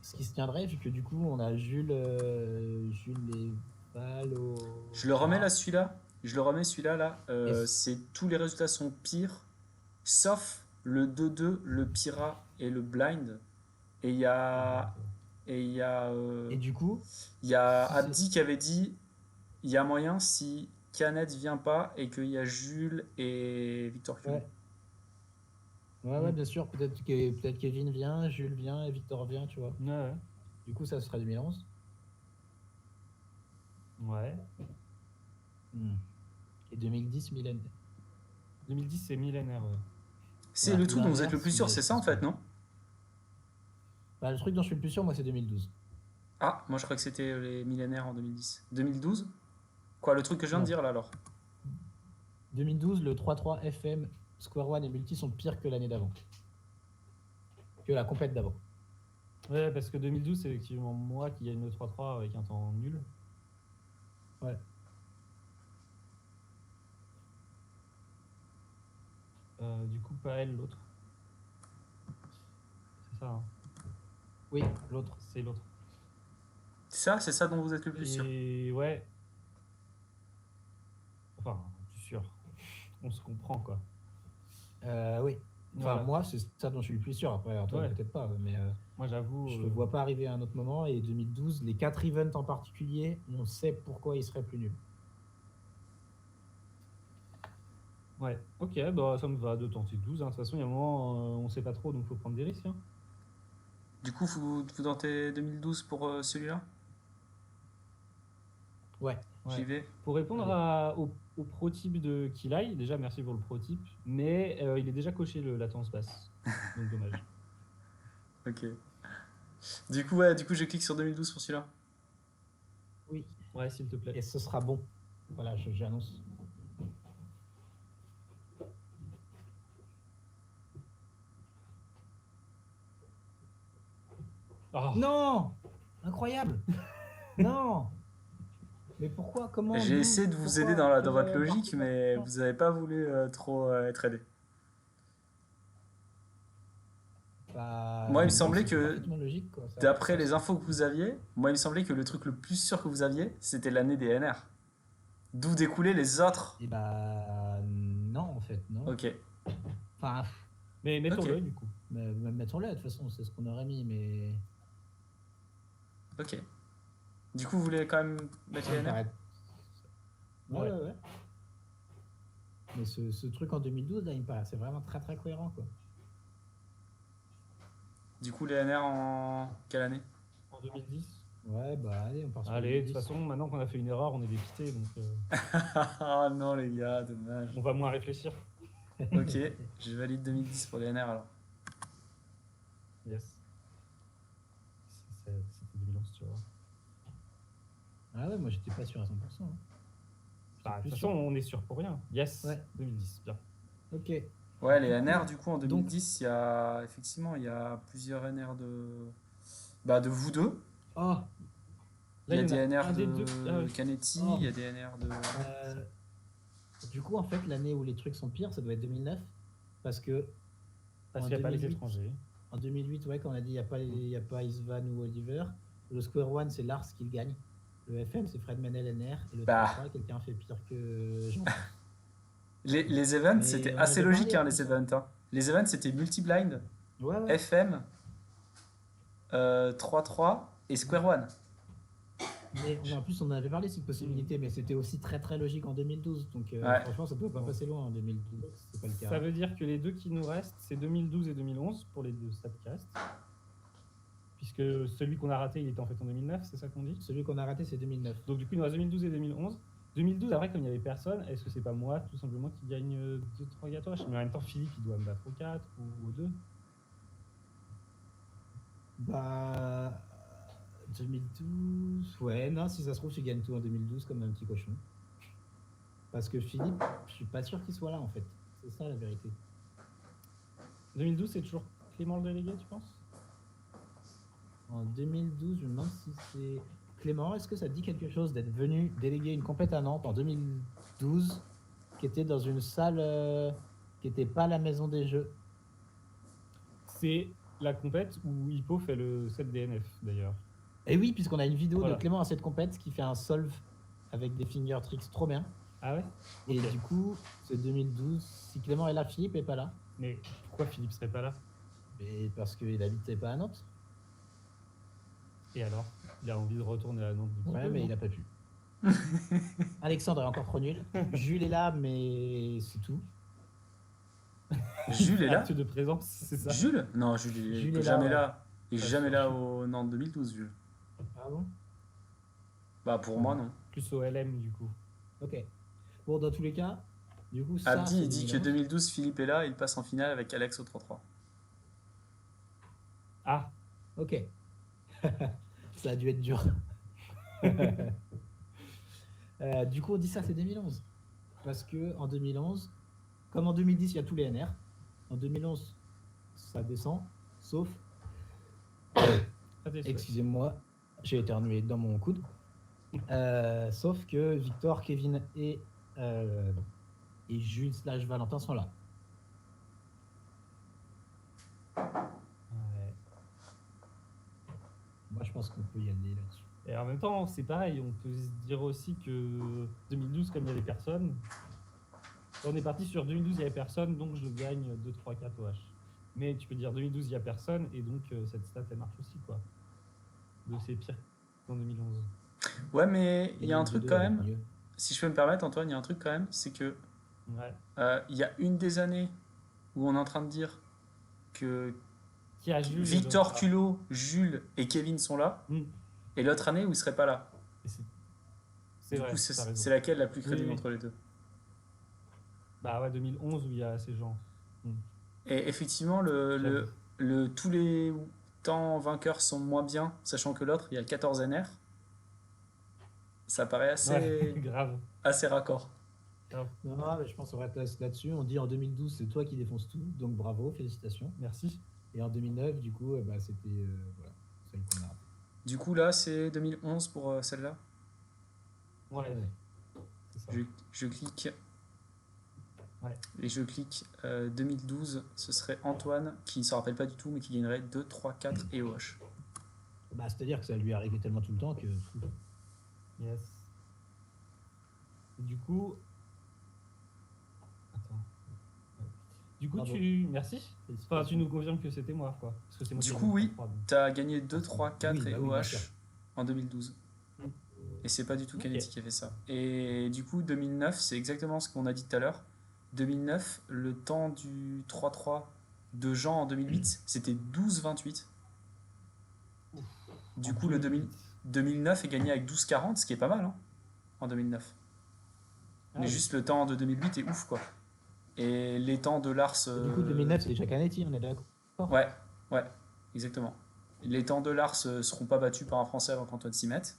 Ce qui se tiendrait, vu que du coup, on a Jules et Val au. Je le remets là, celui-là. Je le remets celui-là, là. Yes. C'est tous les résultats sont pires, sauf le 2-2, le Pira et le Blind. Et il y a. Et il y a. Et du coup, Il y a si c'est. Abdi qui avait dit il y a moyen si Canet vient pas et qu'il y a Jules et Victor Curie. Ouais. Ouais, bien sûr. Peut-être Kevin vient, Jules vient et Victor vient, tu vois. Ouais. Du coup, ça sera 2011. Ouais. Et 2010, millénaire. 2010, c'est millénaire. Ouais. C'est Voilà, le truc dont vous êtes le l'inverse, plus sûr, mais c'est je ça en pense fait, pas. non? Bah, le truc dont je suis le plus sûr, moi, c'est 2012. Ah, moi je crois que c'était les millénaires en 2010. 2012? Quoi, le truc que je viens de Non. dire là alors? 2012, le 3-3 FM, Square One et Multi sont pires que l'année d'avant. Que la compète d'avant. Ouais, parce que 2012, c'est effectivement moi qui gagne le 3-3 avec un temps nul. Ouais. Du coup, pas elle, l'autre. C'est ça, hein. Oui, l'autre. C'est l'autre. C'est ça dont vous êtes le plus sûr. Et ouais. Enfin, je suis sûr. On se comprend, quoi. Oui. Enfin, Voilà. moi, c'est ça dont je suis le plus sûr. Après, Antoine, Ouais. peut-être pas. Mais Moi, j'avoue. je ne le vois pas arriver à un autre moment. Et 2012, les 4 events en particulier, on sait pourquoi ils seraient plus nuls. Ouais, ok, bah ça me va de tenter 12. Hein. De toute façon, il y a un moment, on sait pas trop, donc faut prendre des risques. Hein. Du coup, vous tentez 2012 pour celui-là? Ouais. J'y vais. Pour répondre au prototype de Kilai, déjà merci pour le prototype, mais il est déjà coché le latence basse, donc dommage. Ok. Du coup, je clique sur 2012 pour celui-là. Oui. Ouais, s'il te plaît. Et ce sera bon. Voilà, j'annonce. Oh, Non! Incroyable! Non! Mais pourquoi? Comment? J'ai D'où? essayé de vous Pourquoi? aider dans Quelle votre logique, partie? mais vous n'avez pas voulu trop être aidé. Bah, Moi, il me non, semblait c'était que, parfaitement logique, quoi. Ça a d'après pas de les sens. infos que vous aviez, moi, il me semblait que le truc le plus sûr que vous aviez, c'était l'année des NR. D'où découlaient les autres. Et bah, non, en fait, non. Ok. Enfin, mais mettons-le Ok. du coup. mettons-le, de toute façon, c'est ce qu'on aurait mis, mais. Ok. Du coup, vous voulez quand même mettre Ça les me NR? paraît. Ouais. Ouais. Mais ce truc en 2012, là, il me paraissait vraiment très très cohérent, quoi. Du coup, les NR en quelle année? En 2010. Ouais, bah allez, on part sur Allez, de toute 2010. façon, maintenant qu'on a fait une erreur, on est dépité, donc Ah non, les gars, dommage. on va moins réfléchir. Ok, je valide 2010 pour les NR alors. Yes. C'était 2011, tu vois. Ah ouais, moi j'étais pas sûr à 100%. Hein. Bah, de plus toute sûr. façon, on est sûr pour rien. Yes, Ouais. 2010, bien. Ok. Ouais, les Du NR, coup, du coup, en donc- 2010, effectivement, il y a plusieurs NR de vous deux. Oh, Il y a Là, des en NR un des deux. de Canetti, Oh. il y a des NR de. du coup, en fait, l'année où les trucs sont pires, ça doit être 2009. Parce que Parce en qu'il n'y a pas les 2008, étrangers. En 2008, ouais, quand on a dit il n'y a pas Isvan ou Oliver, le Square One, c'est Lars qui le gagne. Le FM, c'est Fred Menel NR. Et le Bah. 3-3, quelqu'un fait pire que Jean. Les events, Mais c'était on assez avait logique, parlé, en hein, les plus, hein. events. Hein. Les events, c'était multi-blind, Ouais. FM, 3-3 et Square One. Mais en plus, on en avait parlé cette possibilité, mais c'était aussi très très logique en 2012. Donc Ouais. franchement, ça ne doit pas passer loin en 2012. C'est pas le cas. Ça veut dire que les deux qui nous restent, c'est 2012 et 2011 pour les deux Statcast. Puisque celui qu'on a raté, il était en fait en 2009, c'est ça qu'on dit? Celui qu'on a raté, c'est 2009. Donc du coup, il nous reste 2012 et 2011. 2012, après, comme il n'y avait personne, est-ce que c'est pas moi, tout simplement, qui gagne 2-3 gâteaux? Mais en même temps, Philippe, il doit me battre au 4 ou au 2. Bah. 2012. Ouais, non, si ça se trouve, tu gagnes tout en 2012 comme un petit cochon. Parce que Philippe, je suis pas sûr qu'il soit là en fait. C'est ça la vérité. 2012, c'est toujours Clément le délégué, tu penses? En 2012, je me demande si c'est. Clément, est-ce que ça te dit quelque chose d'être venu déléguer une compète à Nantes en 2012, qui était dans une salle qui n'était pas la maison des jeux? C'est la compète où Hippo fait le 7 DNF d'ailleurs. Et oui, puisqu'on a une vidéo Voilà. de Clément à cette compète qui fait un solve avec des finger tricks trop bien. Ah ouais. Et Ok. du coup, c'est 2012. Si Clément est là, Philippe est pas là. Mais pourquoi Philippe serait pas là? Mais parce qu'il habitait pas à Nantes. Et alors? Il a envie de retourner à Nantes un petit Ouais, peu, mais non? il a pas pu. Alexandre est encore trop nul. Jules est là, mais c'est tout. Il Jules fait est là? acte de présence, c'est ça? Jules? Non, Jules Jules est est là, jamais ouais. là. Il est Pas jamais sûr. là au Nantes 2012, Jules. Ah bon? Bah pour moi, non. Plus au LM, du coup. Ok. Bon, dans tous les cas, du coup, ça, Abdi, c'est il dit que 2011. 2012, Philippe est là, il passe en finale avec Alex au 3-3. Ah, Ok. Ça a dû être dur. Du coup, on dit ça, c'est 2011. Parce que en 2011, comme en 2010, il y a tous les NR. En 2011, ça descend, sauf, à tes souhaits. excusez-moi, j'ai éternué dans mon coude. Sauf que Victor, Kevin et Jules / Valentin sont là. Ouais. Moi, je pense qu'on peut y aller là-dessus. Et en même temps, c'est pareil, on peut se dire aussi que 2012, comme il y avait personne, on est parti sur 2012, il n'y avait personne, donc je gagne 2, 3, 4 OH. Mais tu peux dire 2012, il n'y a personne, et donc cette stat, elle marche aussi, quoi. Donc c'est pire qu'en 2011. Ouais, mais il y a un 2002, truc quand elle va être même, mieux. si je peux me permettre, Antoine, il y a un truc quand même, c'est que Ouais. il y a une des années où on est en train de dire que Qui a Jules et Victor, l'autre, Culot, Jules et Kevin sont là, et l'autre année où ils seraient pas là. Et c'est Du vrai, coup, t'as raison. c'est laquelle la plus crédible Oui. entre les deux? Bah ouais, 2011 où il y a ces gens. Et effectivement, J'avoue. tous les temps vainqueurs sont moins bien, sachant que l'autre, il y a 14 NR. Ça paraît Ouais, grave. assez raccord. grave. Non, mais je pense qu'on va rester là-dessus. On dit en 2012, c'est toi qui défonces tout, donc bravo, félicitations. Merci. Et en 2009, du coup, bah, c'était voilà, celle qu'on a ratée. Du coup, là, c'est 2011 pour celle-là. Ouais, Ouais. c'est ça. Je clique. Ouais. Et je clique 2012, ce serait Antoine, qui ne se rappelle pas du tout, mais qui gagnerait 2, 3, 4 et OH. Bah, c'est-à-dire que ça lui est arrivé tellement tout le temps que. Yes. Et du coup. Attends. Ouais. Du coup, Bravo. Merci. Enfin, tu nous confirmes que c'était moi, quoi. Parce que c'est moi Du qui ai coup, le oui, 33, donc. tu as gagné 2, 3, 4 Oui, et bah oui, bien sûr. OH en 2012. Mm. Et c'est pas du tout Ok. Kennedy qui a fait ça. Et du coup, 2009, c'est exactement ce qu'on a dit tout à l'heure. 2009, le temps du 3-3 de Jean en 2008, c'était 12-28. Du En coup, le 2008. 2009 est gagné avec 12-40, ce qui est pas mal, hein, en 2009. Ah Mais oui. juste le temps de 2008 est ouf, quoi. Et les temps de Lars. Et du coup, 2009, c'est Canetti, on est d'accord? Ouais, ouais, exactement. Les temps de Lars seront pas battus par un Français avant qu'Antoine s'y mette,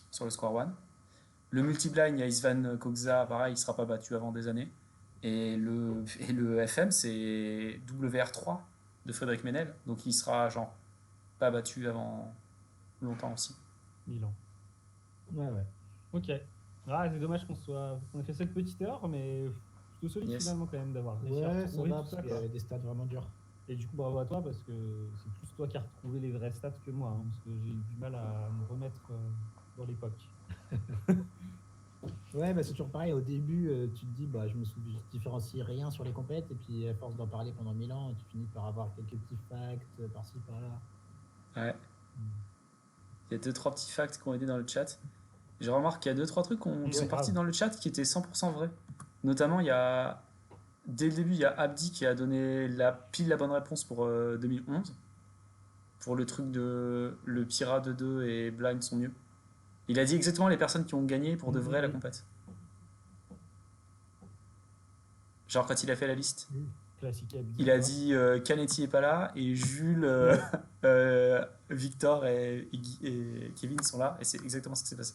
sur le score one. Le multiblind, il y a Isvan Kokza, pareil, il sera pas battu avant des années. Et le FM, c'est WR3 de Frédéric Ménel, donc il sera genre pas battu avant longtemps aussi. Milan. Ouais, ouais. Ok. Ah, c'est dommage qu'on ait fait cette petite erreur, mais plutôt solide Yes. finalement quand même d'avoir réussi à Ouais, ça retrouver va, tout parce ça, qu'il y quoi. avait des stats vraiment durs. Et du coup, bravo à toi parce que c'est plus toi qui as retrouvé les vraies stats que moi, hein, parce que j'ai eu du mal à me remettre dans l'époque. Ouais, bah, c'est toujours pareil. Au début, tu te dis, bah, je différencie rien sur les compètes, et puis à force d'en parler pendant 1000 ans, tu finis par avoir quelques petits facts par-ci, par-là. Ouais. Il y a 2-3 petits facts qui ont aidé dans le chat. Je remarque qu'il y a 2-3 trucs qui sont partis dans le chat qui étaient 100% vrais. Notamment, dès le début, il y a Abdi qui a donné la bonne réponse pour 2011. Pour le truc de le Pira de 2 et Blind sont mieux. Il a dit exactement les personnes qui ont gagné pour de vrai la compète. Genre quand il a fait la liste. Classique Abdi. Il a dit Canetti est pas là et Jules, Victor et Kevin sont là et c'est exactement ce qui s'est passé.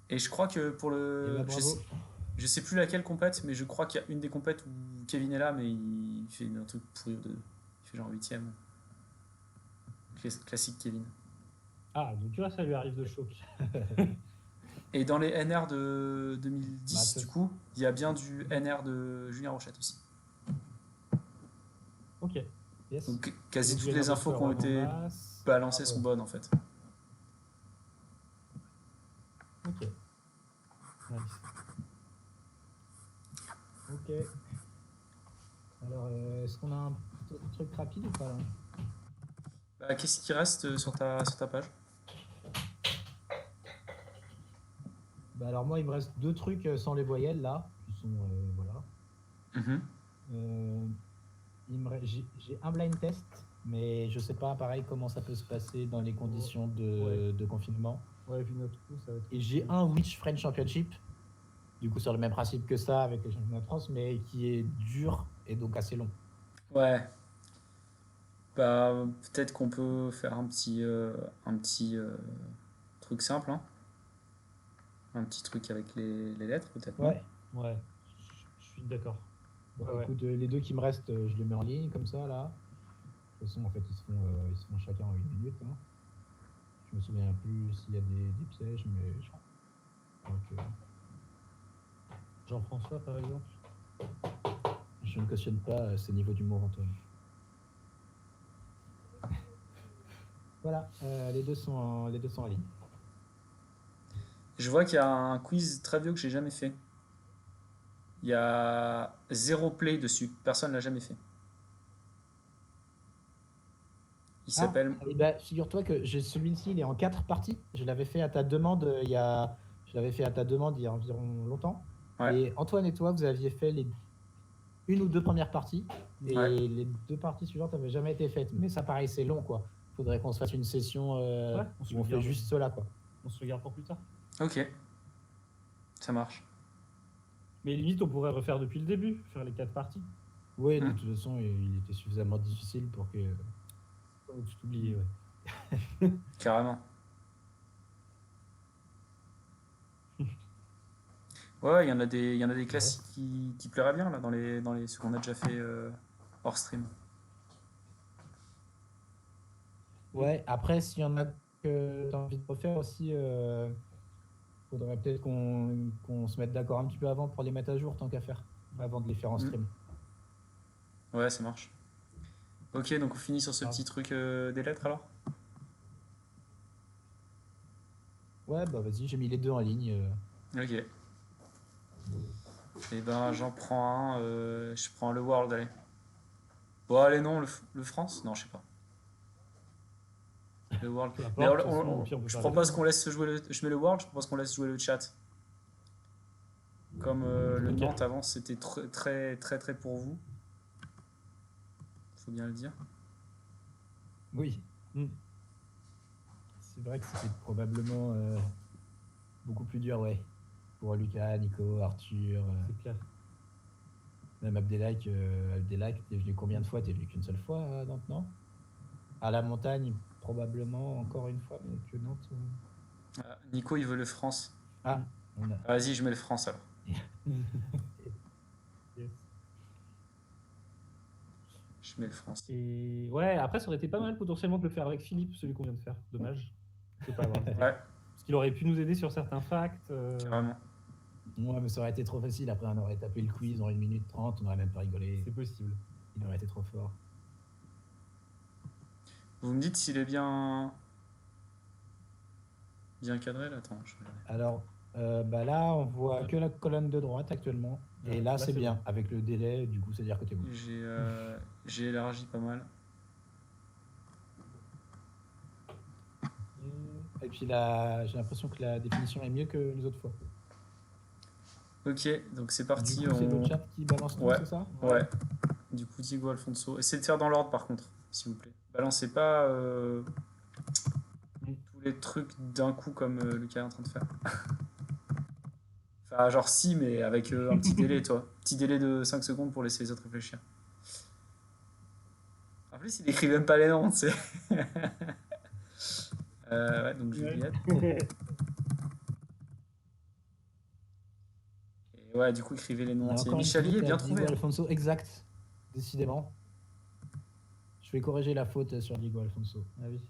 Et je crois que pour le... bravo. Je sais plus laquelle compète, mais je crois qu'il y a une des compètes où Kevin est là, mais il fait un truc pourri de... Il fait genre 8ème. Classique Kevin. Ah, donc tu vois, ça lui arrive de choc. Et dans les NR de 2010, Bah, du coup, il y a bien du NR de Julien Rochette aussi. Ok. Yes. Donc quasi Donc, toutes les infos qui ont été balancées sont bonnes en fait. Ok. Nice. Ok. Alors, est-ce qu'on a un petit truc rapide ou pas là? Bah, qu'est-ce qui reste sur ta page? Bah alors moi, il me reste deux trucs sans les voyelles là, qui sont voilà. Mhm. Euh, j'ai un blind test, mais je sais pas, pareil, comment ça peut se passer dans les conditions de confinement. Ouais, vu notre coup, ça va être. Et j'ai un Witch French Championship, du coup sur le même principe que ça avec les championnats de France, mais qui est dur et donc assez long. Ouais, bah, peut-être qu'on peut faire un petit truc simple, hein. Un petit truc avec les lettres, peut-être, non? Ouais. Ouais, je suis d'accord. Bon, Ouais. écoute, les deux qui me restent, je les mets en ligne comme ça là. De toute façon, en fait, ils se font chacun en 1 minute, hein. Je me souviens plus s'il y a des pièges, mais je crois que Jean-François, par exemple. je ne cautionne pas ces niveaux d'humour, Antoine. Voilà, les deux sont en ligne. Je vois qu'il y a un quiz très vieux que j'ai jamais fait. Il y a 0 play dessus. Personne l'a jamais fait. Il Ah, s'appelle. et ben, figure-toi que celui-ci, il est en 4 parties. Je l'avais fait à ta demande je l'avais fait à ta demande il y a environ longtemps. Ouais, Et Antoine et toi, vous aviez fait les une ou deux premières parties, ouais. et les 2 parties suivantes n'avaient jamais été faites. Mais ça, pareil, c'est long, quoi. Faudrait qu'on se fasse une session Ouais, on se où on le fait garde. juste cela, quoi. On se regarde pour plus tard. Ok, ça marche. Mais limite, on pourrait refaire depuis le début, faire les 4 parties. Oui, de Hmm, toute façon, il était suffisamment difficile pour que. Oh, tu t'oublies, ouais. carrément. Ouais, il y en a des classiques qui plairaient bien là dans les ceux qu'on a déjà fait hors stream. Ouais, après, s'il y en a que tu as envie de refaire aussi, faudrait peut-être qu'on se mette d'accord un petit peu avant pour les mettre à jour, tant qu'à faire, avant de les faire en Hmm, stream. ouais, ça marche. Ok, donc on finit sur ce Ah. petit truc des lettres alors? Ouais, bah vas-y, j'ai mis les deux en ligne. Ok. Et ben j'en prends un, je prends le World, allez. Bon, allez, non, le France? Non, je sais pas. Le World. Peu Mais importe, de toute façon, au pire, on peut je faire les deux. propose qu'on laisse se jouer le. Je mets le World, je propose qu'on laisse jouer le chat. Comme le Ok. Nantes avant, c'était très pour vous. Faut bien le dire. Oui. Hmm, C'est vrai que c'était probablement beaucoup plus dur, ouais. Pour Lucas, Nico, Arthur, c'est clair. même Abdelak. Abdelak, t'es venu combien de fois? T'es venu qu'une seule fois à Nantes, non? À la montagne, probablement encore une fois, mais que Nantes. Ah, Nico, il veut le France. Ah, on a. Ah, vas-y, je mets le France alors. Yes. Je mets le France. Et ouais, après, ça aurait été pas mal potentiellement de le faire avec Philippe, celui qu'on vient de faire. Dommage de pas avoir été. Ouais, Parce qu'il aurait pu nous aider sur certains facts. carrément. Ouais, mais ça aurait été trop facile. Après, on aurait tapé le quiz en 1 minute 30, on aurait même pas rigolé. C'est possible. Il aurait été trop fort. Vous me dites s'il est bien cadré là. Attends, je vais regarder. Alors, bah là, on voit que la colonne de droite actuellement. Et Ouais, là, là, c'est c'est bien. bon. Avec le délai, du coup, c'est-à-dire que t'es bon. J'ai élargi pas mal. Et puis là, j'ai l'impression que la définition est mieux que les autres fois. Ok, donc c'est Du parti. coup, c'est le chat qui balance tout, Ouais, c'est ça? ouais. Du coup, Diego Alfonso. Essayez de faire dans l'ordre par contre, s'il vous plaît. Balancez pas tous les trucs d'un coup comme Lucas est en train de faire. Enfin, genre si, mais avec un petit délai, toi. Petit délai de 5 secondes pour laisser les autres réfléchir. En plus, il écrit même pas les noms, tu sais. Ouais, donc Juliette. Et ouais, du coup, écrivez les noms Il y a entiers. encore une Michalier, faute à bien trouvé. Diego Hein. Alfonso, exact. Décidément. Je vais corriger la faute sur Diego Alfonso. Ah oui.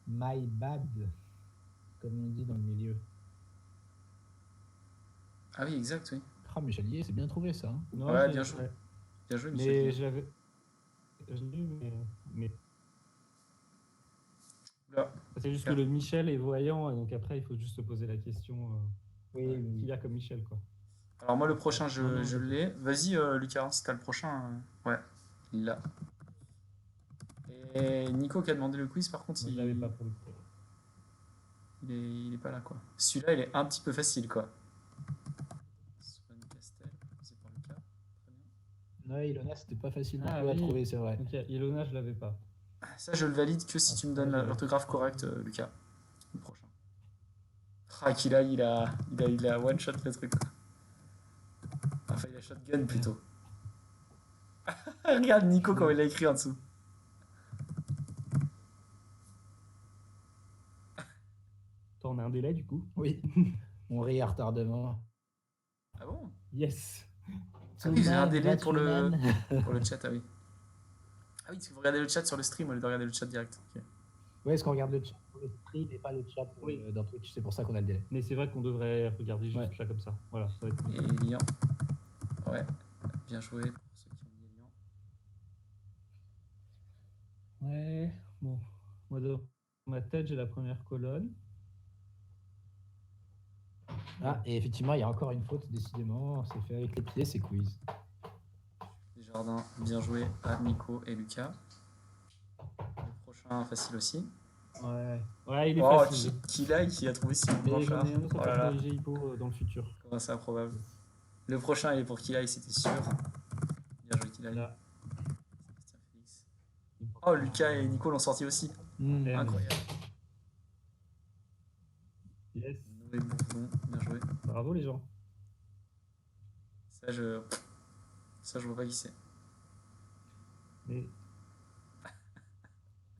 My bad, comme on dit dans le milieu. Ah oui, exact, oui. Ah, Michelier, c'est bien trouvé ça. Hein. Non, Ouais, bien joué. ouais. Bien joué, Mais Michalier. je l'avais. Je l'ai eu, mais. Là. Parce C'est juste que le Michel est voyant, et donc après, il faut juste se poser la question Oui, oui. qu'il y a comme Michel, quoi. Alors moi, le prochain, Non, je ok. l'ai. Vas-y, Lucas, si t'as le prochain. Ouais, il l'a. Et Nico qui a demandé le quiz, par contre, Moi, je l'avais pas pour le coup. il est pas là, quoi. Celui-là, il est un petit peu facile, quoi. Swan Castel, c'est par Lucas. Très bien. Ouais, Ilona, c'était pas facile non Ah plus à oui, trouver, c'est vrai. ok, Ilona, je l'avais pas. Ça, je le valide que si tu me Après, donnes l'orthographe correcte, Lucas. Le prochain. Ah, il a one shot le truc, quoi. Enfin, il a shotgun plutôt. Regarde Nico comment il a écrit en dessous. Attends, on a un délai, du coup. Oui, on rit à retardement. Ah bon? Yes. Ah oui, j'ai un délai pour Batman. pour le chat, ah oui. Ah oui, parce que vous regardez le chat sur le stream au lieu de regarder le chat direct. Ok. Oui, est-ce qu'on regarde le chat sur le stream et pas le chat Oui. dans Twitch, c'est pour ça qu'on a le délai. Mais c'est vrai qu'on devrait regarder juste Ouais. là comme ça. Voilà, ça va être mieux. Et Lian. Ouais, bien joué pour ceux qui ont mis Lian. Ouais, bon. Moi, dans ma tête, j'ai la première colonne. Ah, et effectivement, il y a encore une faute, décidément. C'est fait avec les pieds, c'est quiz. Desjardins, bien joué à Nico et Lucas. Le prochain, facile aussi. Ouais. Ouais, il est Oh, facile. qui a trouvé Simon Et j'en Blanchard. ai un autre Oh pour là là, corriger Hippo dans le futur. comment c'est improbable. Le prochain, il est pour Kilai, c'était sûr. Bien joué Kilai. Là. Sébastien Félix. Oh, Lucas et Nico l'ont sorti aussi. Hmm. Incroyable. Yes. Noé Bourdon, bien joué. Bravo les gens. Ça, je vois pas qui c'est. Et...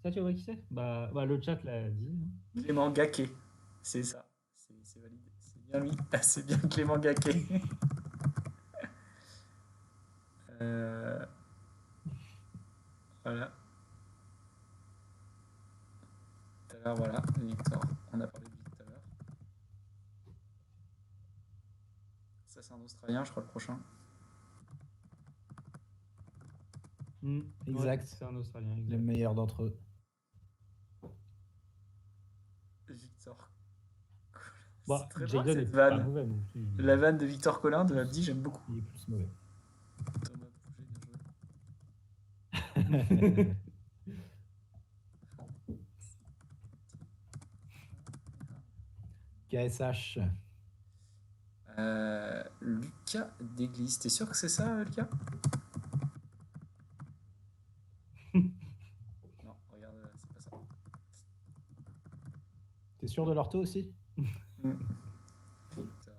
Ça, tu vois qui c'est bah, le chat l'a dit. Clément Gaquet. C'est ça. C'est validé. C'est bien lui. C'est bien Clément Gaquet. Voilà. Tout à l'heure, voilà. Victor. On a parlé de lui tout à l'heure. Ça, c'est un Australien, je crois, le prochain. Exact. Ouais, c'est un Australien. Exact. Le meilleur d'entre eux. Victor. Bah, C'est très drôle Jayden est cette pas vanne. mauvais non plus. La vanne de Victor Collin de Abdi, j'aime beaucoup. Il est plus mauvais. Thomas Pouget, bien joué. KSH. Lucas d'église. T'es sûr que c'est ça, Lucas? Non, regarde, c'est pas ça. T'es sûr de l'ortho aussi? Victor.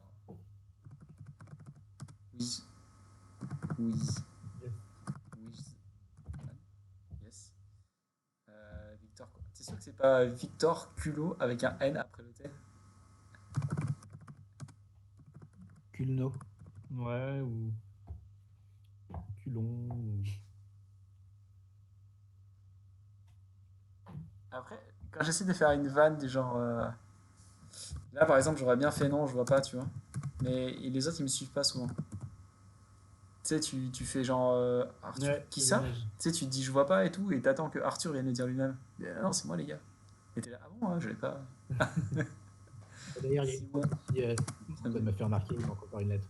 Wiz. Wiz. Wiz. Yes. Victor, quoi. T'es sûr que c'est pas Victor Culot avec un N après le T? Culno. Ouais, ou culon. Après, quand j'essaie de faire une vanne du genre. Là, par exemple, j'aurais bien fait non, je vois pas, tu vois. Mais les autres, ils me suivent pas souvent. Tu sais, tu fais genre Arthur, Ouais, qui c'est ça? dommage. Tu sais, tu te dis je vois pas et tout, et t'attends que Arthur vienne le dire lui-même. Non, c'est moi, les gars. Et t'es là, ah bon, hein, je l'ai pas. D'ailleurs, il y a une faute aussi. Antoine m'a fait remarquer, il manque encore une lettre.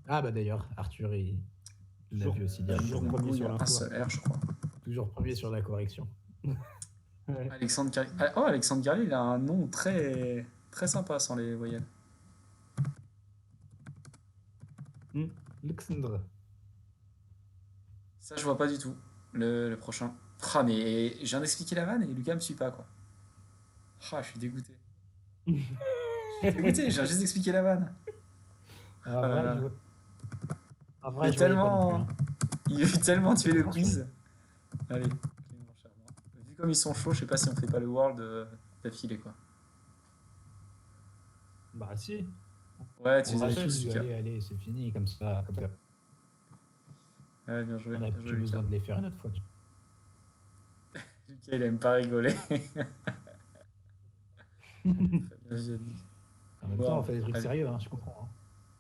Ah, bah d'ailleurs, Arthur, il l'a vu aussi Toujours directement. premier Il y sur a un l'info. seul R, je crois. Toujours premier sur la correction. Ouais. Alexandre Carlier. Oh, Alexandre Carlier, il a un nom très, très sympa sans les voyelles. Alexandre. Ça, je vois pas du tout. Le prochain. Ah, mais je viens d'expliquer la vanne et Lucas me suit pas, quoi. Ah, je suis dégoûté. Je suis dégoûté, je viens juste d'expliquer la vanne. En Ah là vrai, là. en vrai, Il je voyais pas non plus. Hein. il veut tellement tuer le Attention. quiz. Allez, Clément Charmant. Vu comme ils sont chauds, je sais pas si on fait pas le World d'affilée, quoi. Bah si. Ouais, tu On les va avais tous, tous, Lucas. allez, c'est fini, comme ça. Comme ça. Ouais, bien joué, On n'a bien joué, plus besoin Lucas. de les faire une autre fois. Lucas, il aime pas rigoler. Très bien, j'ai dit. En même temps, on fait des trucs sérieux, hein, je comprends.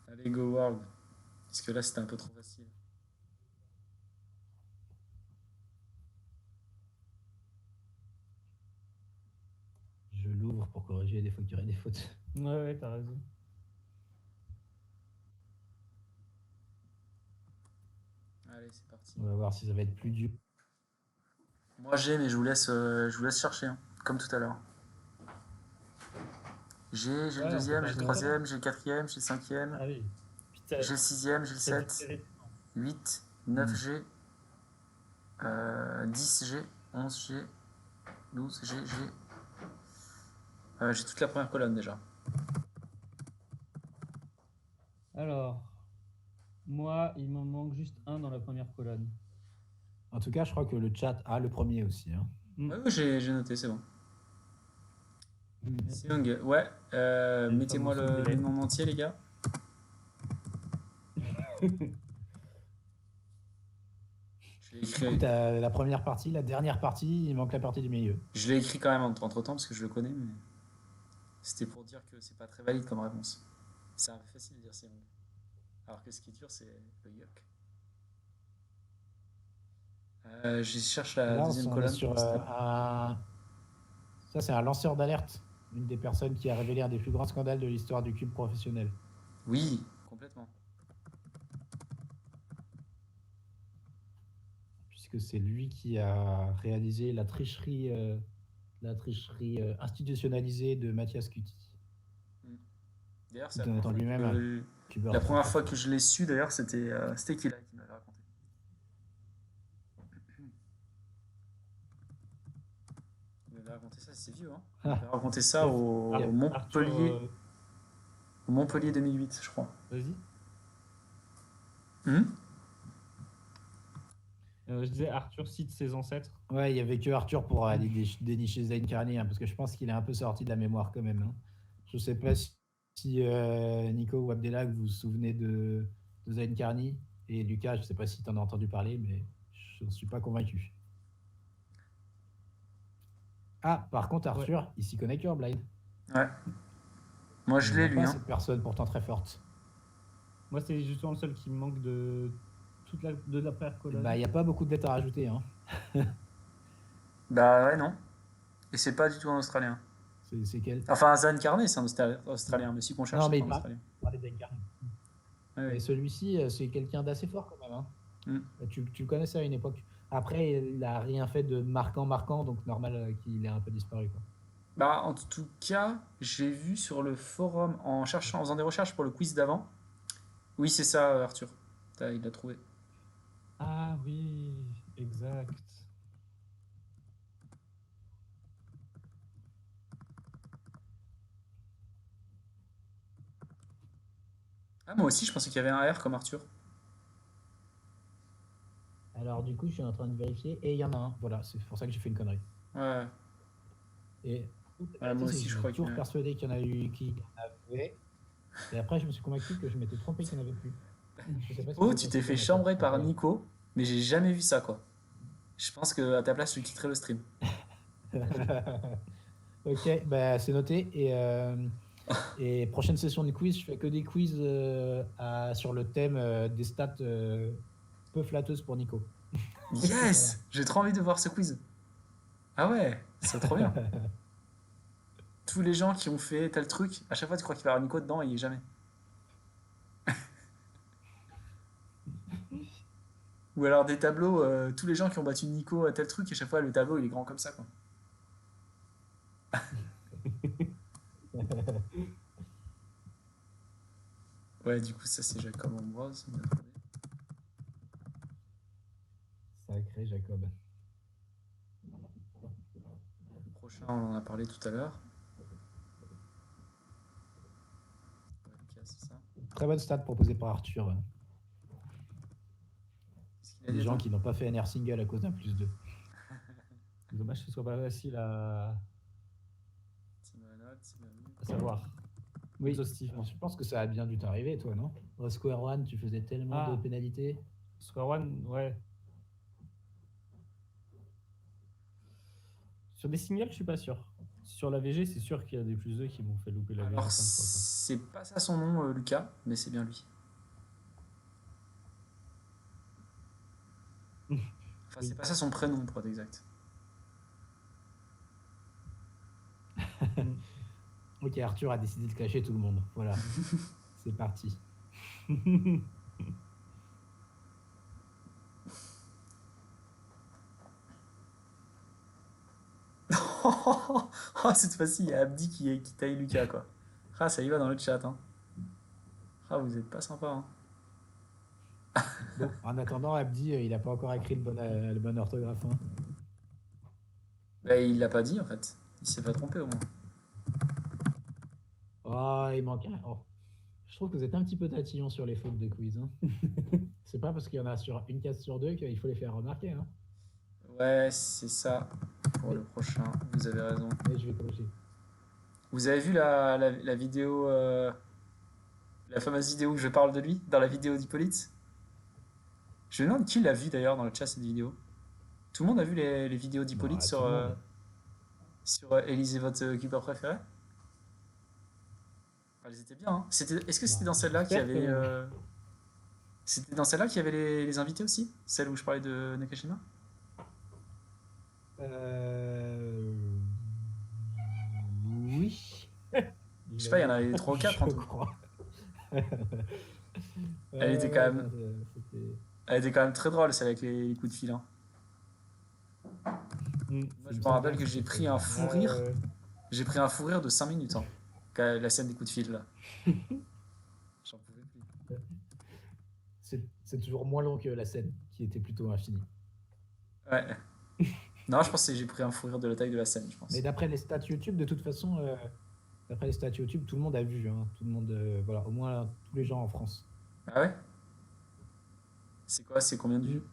Hein. Allez, go World. Parce que là, c'était un peu trop facile. Je l'ouvre pour corriger des fois qu'il y aurait des fautes. Ouais, t'as raison. Allez, c'est parti. On va voir si ça va être plus dur. Moi j'ai, mais je vous laisse chercher, hein, comme tout à l'heure. J'ai le Ouais, on peut deuxième, pas j'ai le jouer. troisième, j'ai le quatrième, j'ai le cinquième, Ah oui. Putain, j'ai le sixième, j'ai le t'as dit 7, 8, 9G, 10G, 11G, 12G, j'ai toute la première colonne déjà. Alors, moi, il m'en manque juste un dans la première colonne. En tout cas, je crois que le chat a le premier aussi. Hein. Oui, oui, j'ai noté, c'est bon. Mm. Seong, ouais, Et le mettez-moi fameux son le d'Hélène. nom entier, les gars. Je l'ai Du coup, écrit, t'as la première partie, la dernière partie, il manque la partie du milieu. je l'ai écrit quand même entre temps parce que je le connais, mais c'était pour dire que c'est pas très valide comme réponse. C'est un peu facile de dire Seong. Alors que ce qui est dur, c'est le yuck. Je cherche la Là, deuxième on est colonne pour sur l'instant. un. Ça, c'est un lanceur d'alerte. Une des personnes qui a révélé un des plus grands scandales de l'histoire du cube professionnel. Oui, complètement. Puisque c'est lui qui a réalisé la tricherie institutionnalisée de Mathias Cuti. D'ailleurs, c'est Tout en étant lui-même un la cubeur sans première fois faute. que je l'ai su, d'ailleurs, c'était Kila qui m'avait raconté. Il m'avait raconté ça, c'est vieux, hein. Il m'avait raconté ça au Arthur, Montpellier, au Montpellier 2008, je crois. vas-y. Hmm. Je disais, Arthur cite ses ancêtres. Ouais, il n'y avait que Arthur pour aller dénicher Zayn Karni, hein, parce que je pense qu'il est un peu sorti de la mémoire quand même. Hein. Je ne sais pas si Nico ou Abdellah, vous vous souvenez de Zayn Karni. Et Lucas, je ne sais pas si tu en as entendu parler, mais je ne suis pas convaincu. Ah, par contre, Arthur, il s'y connaît que Blind. Ouais. Moi, je Il l'ai, n'a lui. pas Hein. cette personne pourtant très forte. Moi, c'est justement le seul qui me manque de la première colonne. Bah, il n'y a pas beaucoup de dettes à rajouter. Hein. Bah ouais, non. Et c'est pas du tout un Australien. C'est quel Enfin, Zan Carney, c'est un Australien, mais celui qu'on cherche, Non, c'est mais pas il un Australien. parlait de Zayn Karni. Ouais, Mais ouais. celui-ci, c'est quelqu'un d'assez fort quand même. Hein. Mm. Tu le connaissais à une époque. Après, il n'a rien fait de marquant, donc normal qu'il ait un peu disparu. Quoi. Bah, en tout cas, j'ai vu sur le forum, en faisant des recherches pour le quiz d'avant. Oui, c'est ça, Arthur. Il l'a trouvé. Ah oui, exact. Ah, moi aussi, je pensais qu'il y avait un R comme Arthur. Alors, du coup, je suis en train de vérifier et il y en a un. Voilà, c'est pour ça que j'ai fait une connerie. Ouais. Et Ouais, moi aussi, je crois toujours que. persuadé qu'il y en a eu qui en avait. Et après, je me suis convaincu que je m'étais trompé qu'il n'y en avait plus. Je sais pas si Oh, vous tu t'es pensez fait comme ça. chambrer par Nico, mais j'ai jamais vu ça, quoi. Je pense que à ta place, je quitterais le stream. Ok, bah, c'est noté. Et prochaine session de quiz, je fais que des quiz sur le thème des stats peu flatteuses pour Nico. Yes! J'ai trop envie de voir ce quiz. Ah ouais, c'est trop bien. Tous les gens qui ont fait tel truc, à chaque fois tu crois qu'il va y avoir Nico dedans et il y est jamais. Ou alors des tableaux, tous les gens qui ont battu Nico à tel truc, et à chaque fois le tableau il est grand comme ça, quoi. Ouais, du coup, ça c'est Jacob Ambrose. Sacré Jacob. Le prochain, on en a parlé tout à l'heure. Ouais, Lucas, c'est ça. Très bonne stat proposée par Arthur. Qu'est-ce qu'il a Des dit, gens attends qui n'ont pas fait NR single à cause d'un +2. Dommage que ce soit pas facile à savoir. Oui, Exhaustivement. je pense que ça a bien dû t'arriver, toi, non Au Square One, tu faisais tellement de Ah. pénalités. Square One, ouais. Sur des singles, je suis pas sûr. Sur la VG, c'est sûr qu'il y a des +2 qui m'ont fait louper la VG Alors, plein de fois. c'est pas ça son nom, Lucas, mais c'est bien lui. Enfin, c'est pas ça son prénom, pour être exact. Mm. Ok, Arthur a décidé de clasher tout le monde. Voilà, c'est parti. Oh, cette fois-ci, il y a Abdi qui taille Lucas, quoi. Ah, ça y va dans le chat, hein. Ah, vous êtes pas sympa, hein. Bon, en attendant, Abdi, il n'a pas encore écrit le bon orthographe, hein. Bah, il l'a pas dit, en fait. Il s'est pas trompé, au moins. Oh, il manque un. Oh. Je trouve que vous êtes un petit peu tatillon sur les fautes de quiz, hein. C'est pas parce qu'il y en a sur une case sur deux qu'il faut les faire remarquer, hein. Ouais, c'est ça. Pour Mais, le prochain, vous avez raison. mais je vais corriger. Vous avez vu la vidéo, la fameuse vidéo où je parle de lui, dans la vidéo d'Hippolyte? Je me demande qui l'a vu d'ailleurs dans le chat cette vidéo. Tout le monde a vu les vidéos d'Hippolyte Bah, tout le monde. sur Élisez votre keeper préféré? Elles étaient bien, hein. Est-ce que c'était Bah, dans celle-là qu'il y J'espère quand avait, même. c'était dans celle-là qu'il y avait les invités aussi? Celle où je parlais de Nakashima? Euh... Oui, Je sais pas, il y en avait 3 ou 4 en je tout. crois. Elle était quand Ouais, même, non, c'était. elle était quand même très drôle, celle avec les coups de fil, hein. Mm. Moi, Il je me me semble bien rappelle que que c'était j'ai très pris un drôle. fou rire. J'ai pris un fou rire de 5 minutes, hein. La scène des coups de fil, là. J'en pouvais plus. C'est toujours moins long que la scène, qui était plutôt infinie. Ouais. Non, je pense que j'ai pris un fou rire de la taille de la scène, je Mais pense. d'après les stats YouTube, de toute façon, d'après les stats YouTube, tout le monde a vu, hein. Tout le monde, voilà, au moins tous les gens en France. Ah ouais? C'est quoi? C'est combien de vues? Mm.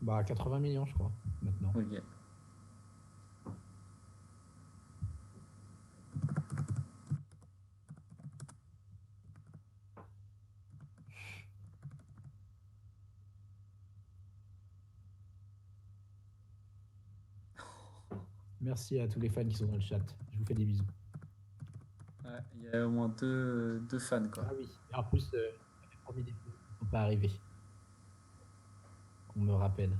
Bah, 80 millions, je crois, maintenant. Ok. Merci à tous les fans qui sont dans le chat. Je vous fais des bisous. Ouais, il y a au moins deux fans, quoi. Ah oui, et en plus, j'avais promis des choses qui ne sont pas arrivées, qu'on me rappelle.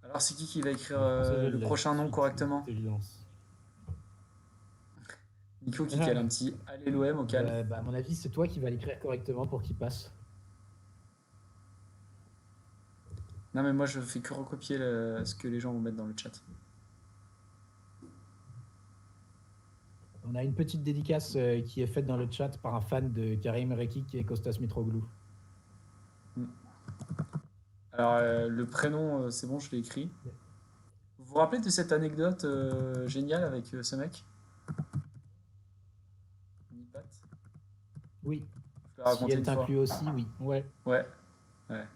Alors, c'est qui va écrire Le français, je le l'ai tout prochain de nom suite, correctement? toute évidence. Nico qui cale Ah, un petit Allez l'OM au calme. Bah, à mon avis, c'est toi qui vas l'écrire correctement pour qu'il passe. Non, mais moi, je fais que recopier ce que les gens vont mettre dans le chat. On a une petite dédicace qui est faite dans le chat par un fan de Karim Rekik et Kostas Mitroglou. Alors, le prénom, c'est bon, je l'ai écrit. Vous vous rappelez de cette anecdote géniale avec ce mec? Nipat. Oui, Je l'ai si raconté elle une fois. t'inclut aussi, oui. ouais. Ouais, ouais.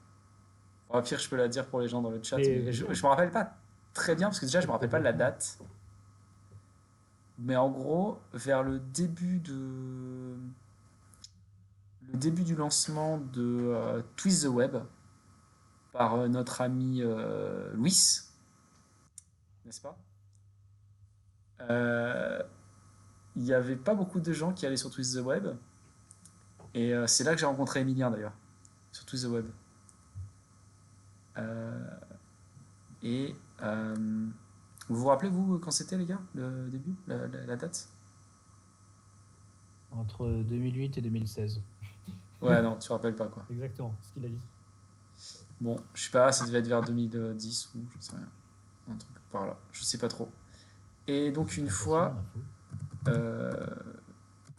Bon, au pire, je peux la dire pour les gens dans le chat, Mais mais vas-y, hein. je me rappelle pas très bien, parce que déjà, je me rappelle pas de la Complètement. date. Mais en gros, vers le début du lancement de Twist the Web par notre ami Louis, n'est-ce pas? Euh, Il n'y avait pas beaucoup de gens qui allaient sur Twist the Web. Et c'est là que j'ai rencontré Emilien d'ailleurs, sur Twist the Web. Euh, et vous vous rappelez, vous, quand c'était, les gars, le début, la date? Entre 2008 et 2016. Ouais, non, tu te rappelles pas, quoi. Exactement, ce qu'il a dit. Bon, je sais pas, ça devait être vers 2010 ou je sais rien. Un truc par là, je sais pas trop. Et donc, une Attention, fois, l'info. euh,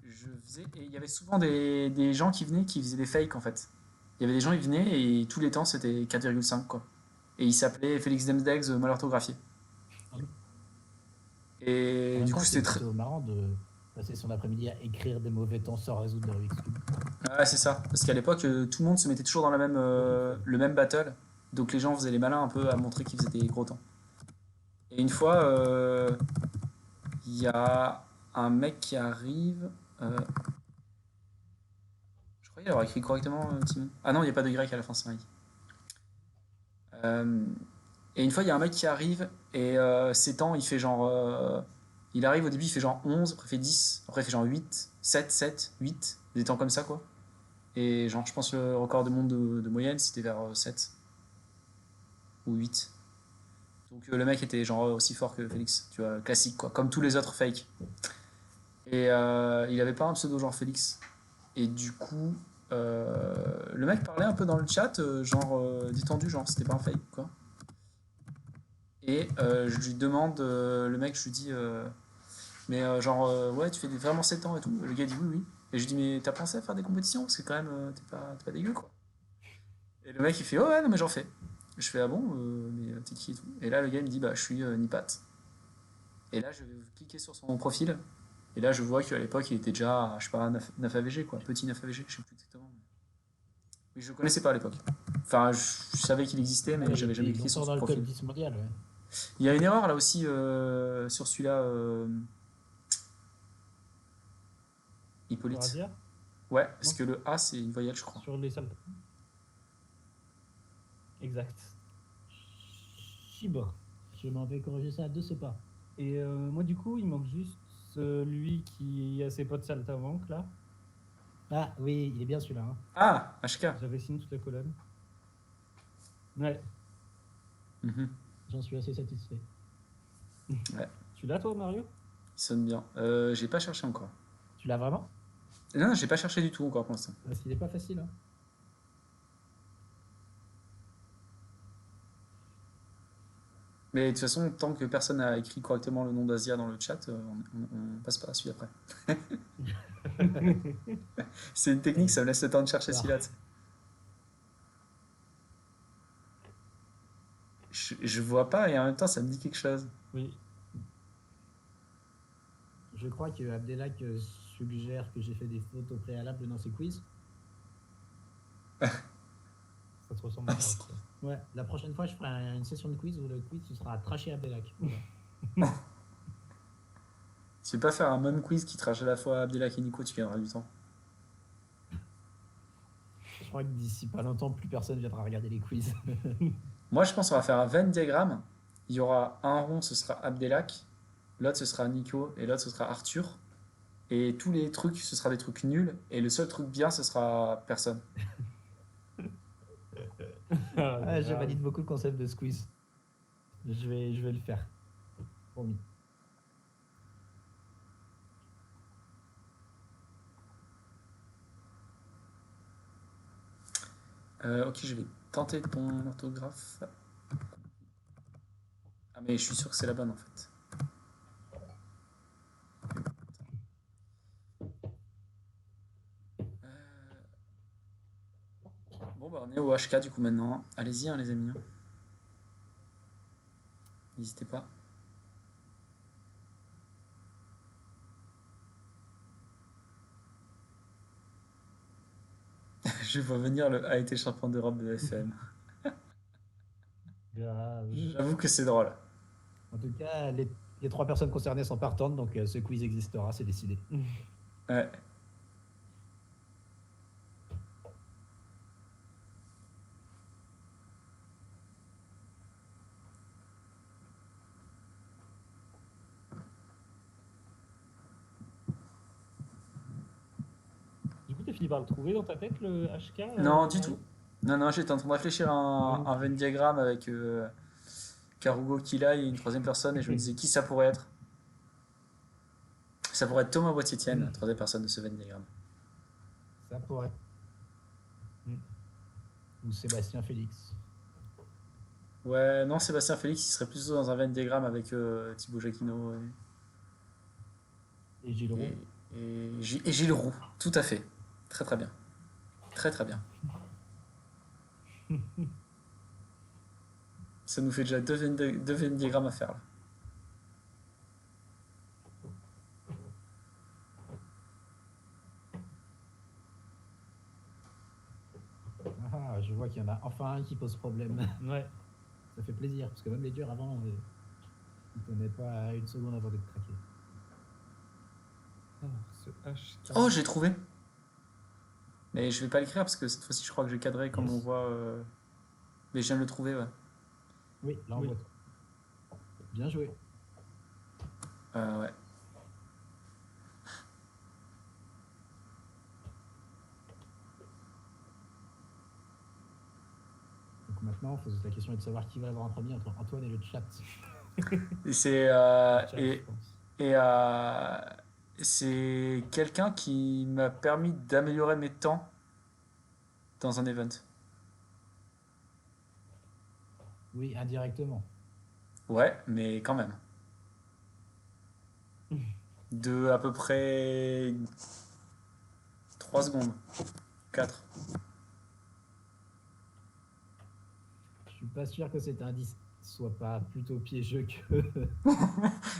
je faisais. Et il y avait souvent des gens qui venaient qui faisaient des fakes en fait. Il y avait des gens qui venaient et tous les temps c'était 4,5 quoi. Et il s'appelait Félix Demsdegs mal orthographié. En Et même du coup temps, c'est c'était très. plutôt marrant de passer son après-midi à écrire des mauvais temps sans résoudre leur Cube. Ouais, c'est ça. Parce qu'à l'époque tout le monde se mettait toujours dans Horrible. le même battle. Donc les gens faisaient les malins un peu à montrer qu'ils faisaient des gros temps. Et une fois, il y a un mec qui arrive. Je croyais avoir écrit correctement Timon. Ah non, il n'y a pas de Y à la fin, c'est vrai. Euh, et une fois, il y a un mec qui arrive et ses temps, il fait genre. Il arrive au début, il fait genre 11, après il fait 10, après il fait genre 8, 7, 8, des temps comme ça quoi. Et genre, je pense le record du monde de moyenne, c'était vers 7. ou 8. Donc le mec était genre aussi fort que Félix, tu vois, classique quoi, comme tous les autres fakes. Et il avait pas un pseudo genre Félix. Et du coup, le mec parlait un peu dans le chat, genre détendu, genre c'était pas un fake quoi. Et je lui demande, le mec, je lui dis, mais genre, ouais, tu fais vraiment 7 ans et tout. Le gars dit oui, oui. Et je lui dis, mais t'as pensé à faire des compétitions? Parce que quand même, t'es pas dégueu quoi. Et le mec il fait, oh, ouais, non, mais j'en fais. Je fais, ah bon, mais t'es qui et tout. Et là, le gars il me dit, bah, je suis Nipat. Et là, je vais cliquer sur son profil. Et là, je vois qu'à l'époque, il était déjà, je sais pas, 9 AVG, quoi. Petit 9 AVG, je sais plus exactement. Mais je le connaissais pas à l'époque. Enfin, je savais qu'il existait, Ah mais ouais, il j'avais jamais était cliqué sur longtemps son dans le top profil. 10 mondial, ouais. Il y a une erreur là aussi sur celui-là, Sur Hippolyte. Asia? Ouais, parce Non, que le A, c'est une voyelle, je crois. sur les salles. Exact. Chibre. Je m'en vais corriger ça à 2 pas. Et moi, du coup, il manque juste celui qui a ses potes saltavanques, là. Ah oui, il est bien celui-là. Hein. Ah, HK. J'avais signé toute la colonne. Ouais. Mhm. J'en suis assez satisfait. Ouais, Tu l'as, toi, Mario? il sonne bien. J'ai pas cherché encore. Tu l'as vraiment? Non, non, j'ai pas cherché du tout encore pour l'instant. Parce qu'il est pas facile. Hein. Mais de toute façon, tant que personne n'a écrit correctement le nom d'Asia dans le chat, on passe pas à celui après. C'est une technique, ça me laisse le temps de chercher celui-là. Je vois pas et en même temps, ça me dit quelque chose. Oui. Je crois que Abdelak suggère que j'ai fait des fautes au préalable dans ses quiz. Ça te ressemble à ça. Ouais, la prochaine fois, je ferai une session de quiz où le quiz ce sera traché Abdelak. Voilà. Tu veux pas faire un même quiz qui trache à la fois Abdelak et Nico, tu gagneras du temps. Je crois que d'ici pas longtemps, plus personne viendra regarder les quiz. Moi, je pense qu'on va faire un Venn diagramme. Il y aura un rond, ce sera Abdelak, l'autre, ce sera Nico, et l'autre, ce sera Arthur. Et tous les trucs, ce sera des trucs nuls, et le seul truc bien, ce sera personne. Ah, je valide beaucoup le concept de ce quiz. Je vais le faire. Promis. Ok, je vais tenter ton orthographe. Ah, mais je suis sûr que c'est la bonne en fait. Bon, bah, on est au HK du coup maintenant. Allez-y, hein, les amis. Hein. N'hésitez pas. Je vois venir le A été champion d'Europe de FM. Grave. J'avoue que c'est drôle. En tout cas, les 3 personnes concernées sont partantes, donc ce quiz existera, c'est décidé. Ouais. Du coup, t'as fini par le trouver dans ta tête, le HK Non, du Mario? tout. Non, non, j'étais en train de réfléchir à un Venn diagramme avec Karugo Kila et une troisième personne, et je me disais qui ça pourrait être. Ça pourrait être Thomas Boitietienne, la troisième personne de ce Venn diagramme. Ça pourrait. Mm. Ou Sébastien Félix. Ouais, non, Sébastien Félix, il serait plutôt dans un Venn diagramme avec Thibaut Jacquinot Et Gilles Roux. et Gilles Roux. Tout à fait. Très très bien. Très très bien. Ça nous fait déjà deux Venn diagrammes à faire là. Ah, je vois qu'il y en a enfin un qui pose problème. Ouais. Ça fait plaisir, parce que même les durs avant, ils tenaient pas une seconde avant d'être craqués. Alors, ce HK. Oh, j'ai trouvé. Mais je vais pas l'écrire parce que cette fois-ci, je crois que j'ai cadré comme Yes. on voit. Mais je viens de le trouver, ouais. Oui, là on Oui. voit. Bien joué. Ouais. Donc maintenant, la question est de savoir qui va l'avoir en premier entre Antoine et le chat. Et c'est Le chat, je pense. et c'est quelqu'un qui m'a permis d'améliorer mes temps dans un event. Oui, indirectement. Ouais, mais quand même. De à peu près 3 secondes. 4. Je suis pas sûr que cet indice soit pas plutôt piégeux que.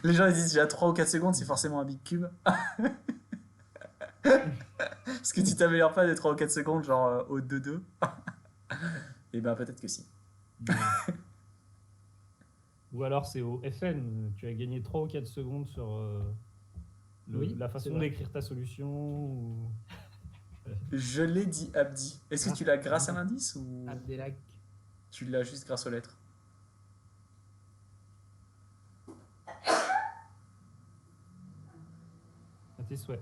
Les gens ils disent déjà 3 ou 4 secondes, c'est forcément un big cube. Est-ce que tu t'améliores pas des 3 ou 4 secondes, genre au 2-2? Et ben peut-être que si. Non. Ou alors c'est au FN, tu as gagné 3 ou 4 secondes sur Oui, la c'est façon vrai. d'écrire ta solution. Ou... Je l'ai dit Abdi. Est-ce que tu l'as grâce à l'indice ou Abdelak. tu l'as juste grâce aux lettres? À tes souhaits.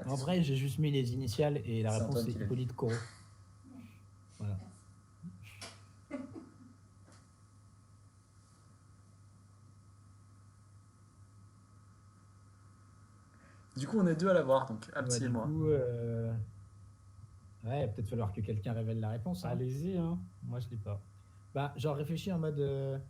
En vrai, j'ai juste mis les initiales et la C'est réponse Antoine c'est qui l'a dit. Hippolyte Corot. Voilà. Du coup, on est deux à l'avoir, donc Ouais, Abdi et du moi. coup, ouais, peut-être falloir que quelqu'un révèle la réponse. Hein. Allez-y, hein. Moi je l'ai pas. Bah, genre réfléchis en mode.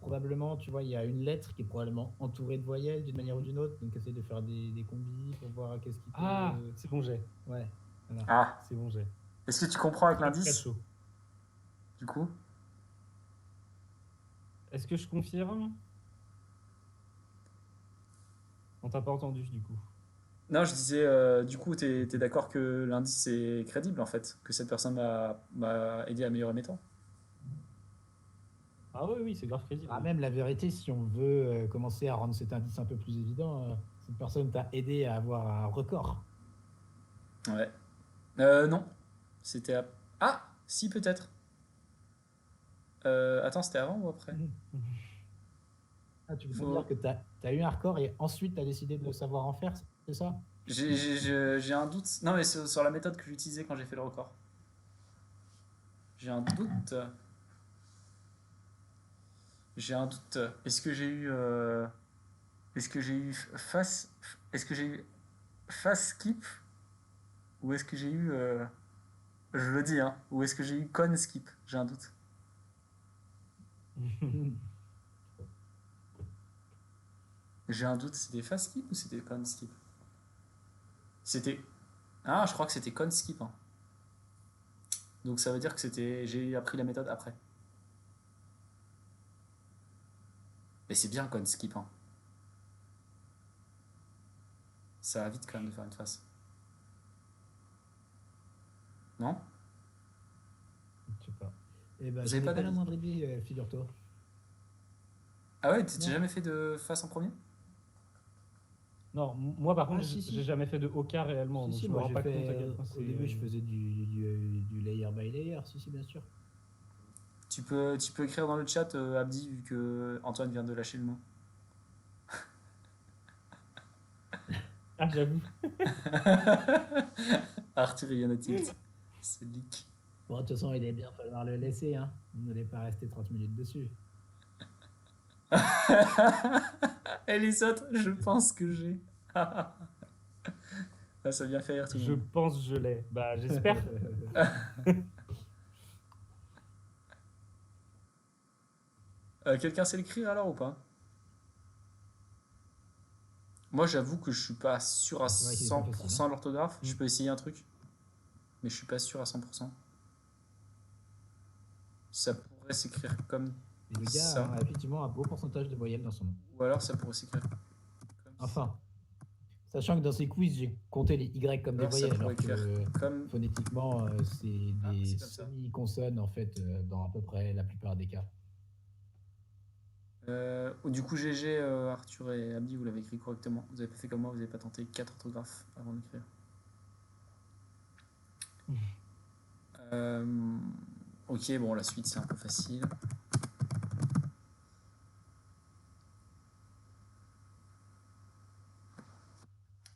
Probablement, tu vois, il y a une lettre qui est probablement entourée de voyelles d'une manière ou d'une autre. Donc, essaye de faire des combis pour voir qu'est-ce qui peut. Ah, c'est bon, j'ai. Ouais, voilà. Ah, C'est bon, j'ai. est-ce que tu comprends avec Très très l'indice, chaud. du coup? Est-ce que je confirme? On t'a pas entendu du coup. Non, je disais, du coup, t'es d'accord que l'indice est crédible, en fait, que cette personne m'a aidé à améliorer mes temps? Ah oui, oui, c'est grave crédible. Ah, même la vérité, si on veut commencer à rendre cet indice un peu plus évident, cette personne t'a aidé à avoir un record. Ouais. Non. C'était Ah, si, peut-être. Attends, c'était avant ou après? Ah, tu veux pas dire Faut... que t'as eu un record et ensuite t'as décidé de savoir en faire, c'est ça? J'ai un doute. Non, mais sur la méthode que j'utilisais quand j'ai fait le record. J'ai un doute. J'ai un doute. Est-ce que j'ai eu face. Est-ce que j'ai eu face skip? Ou est-ce que j'ai eu. Je le dis, hein. Ou est-ce que j'ai eu con skip? J'ai un doute. J'ai un doute. C'était face skip ou c'était con skip? C'était. Ah, je crois que c'était con skip, hein. Donc ça veut dire que c'était. J'ai appris la méthode après. Mais c'est bien con skip, hein. Ça va vite quand même de faire une face. Non? Je sais pas. Eh ben, Vous j'en avez ai pas pas la d'avis? moindre idée, figure-toi. Ah ouais, t'as Non. jamais fait de face en premier? Non, moi par Ah, contre, si, j'ai si. jamais fait de Oka réellement, Si, donc si, je me moi rends j'ai pas compte à fait. quel point Au c'est. début, je faisais du layer by layer, si, si, bien sûr. Tu peux écrire dans le chat, Abdi, vu que Antoine vient de lâcher le mot. Ah, j'avoue. Arthur, il y en a tilt. C'est leak. Bon, de toute façon, il est bien falloir le laisser, hein. On n'allait pas rester 30 minutes dessus. Et les autres, je pense que j'ai. Ah, ça vient faire rire tout le Je monde. pense que je l'ai. Bah, j'espère. Quelqu'un sait l'écrire alors ou pas? Moi, j'avoue que je suis pas sûr à C'est vrai qu'il est pas facile, hein. 100% de l'orthographe. Mm. Je peux essayer un truc, mais je suis pas sûr à 100%. Ça pourrait s'écrire comme Et le gars ça, a effectivement un beau pourcentage de voyelles dans son nom. ou alors ça pourrait s'écrire comme ça. Enfin, sachant que dans ces quiz, j'ai compté les Y comme Ou des alors ça voyelles, pourrait alors écrire que comme. phonétiquement, c'est Ah, des c'est comme ça. semi-consonnes, en fait, dans à peu près la plupart des cas. Du coup, GG, Arthur et Abdi, vous l'avez écrit correctement. Vous avez pas fait comme moi, vous avez pas tenté 4 orthographes avant d'écrire. Euh, ok, bon, la suite c'est un peu facile.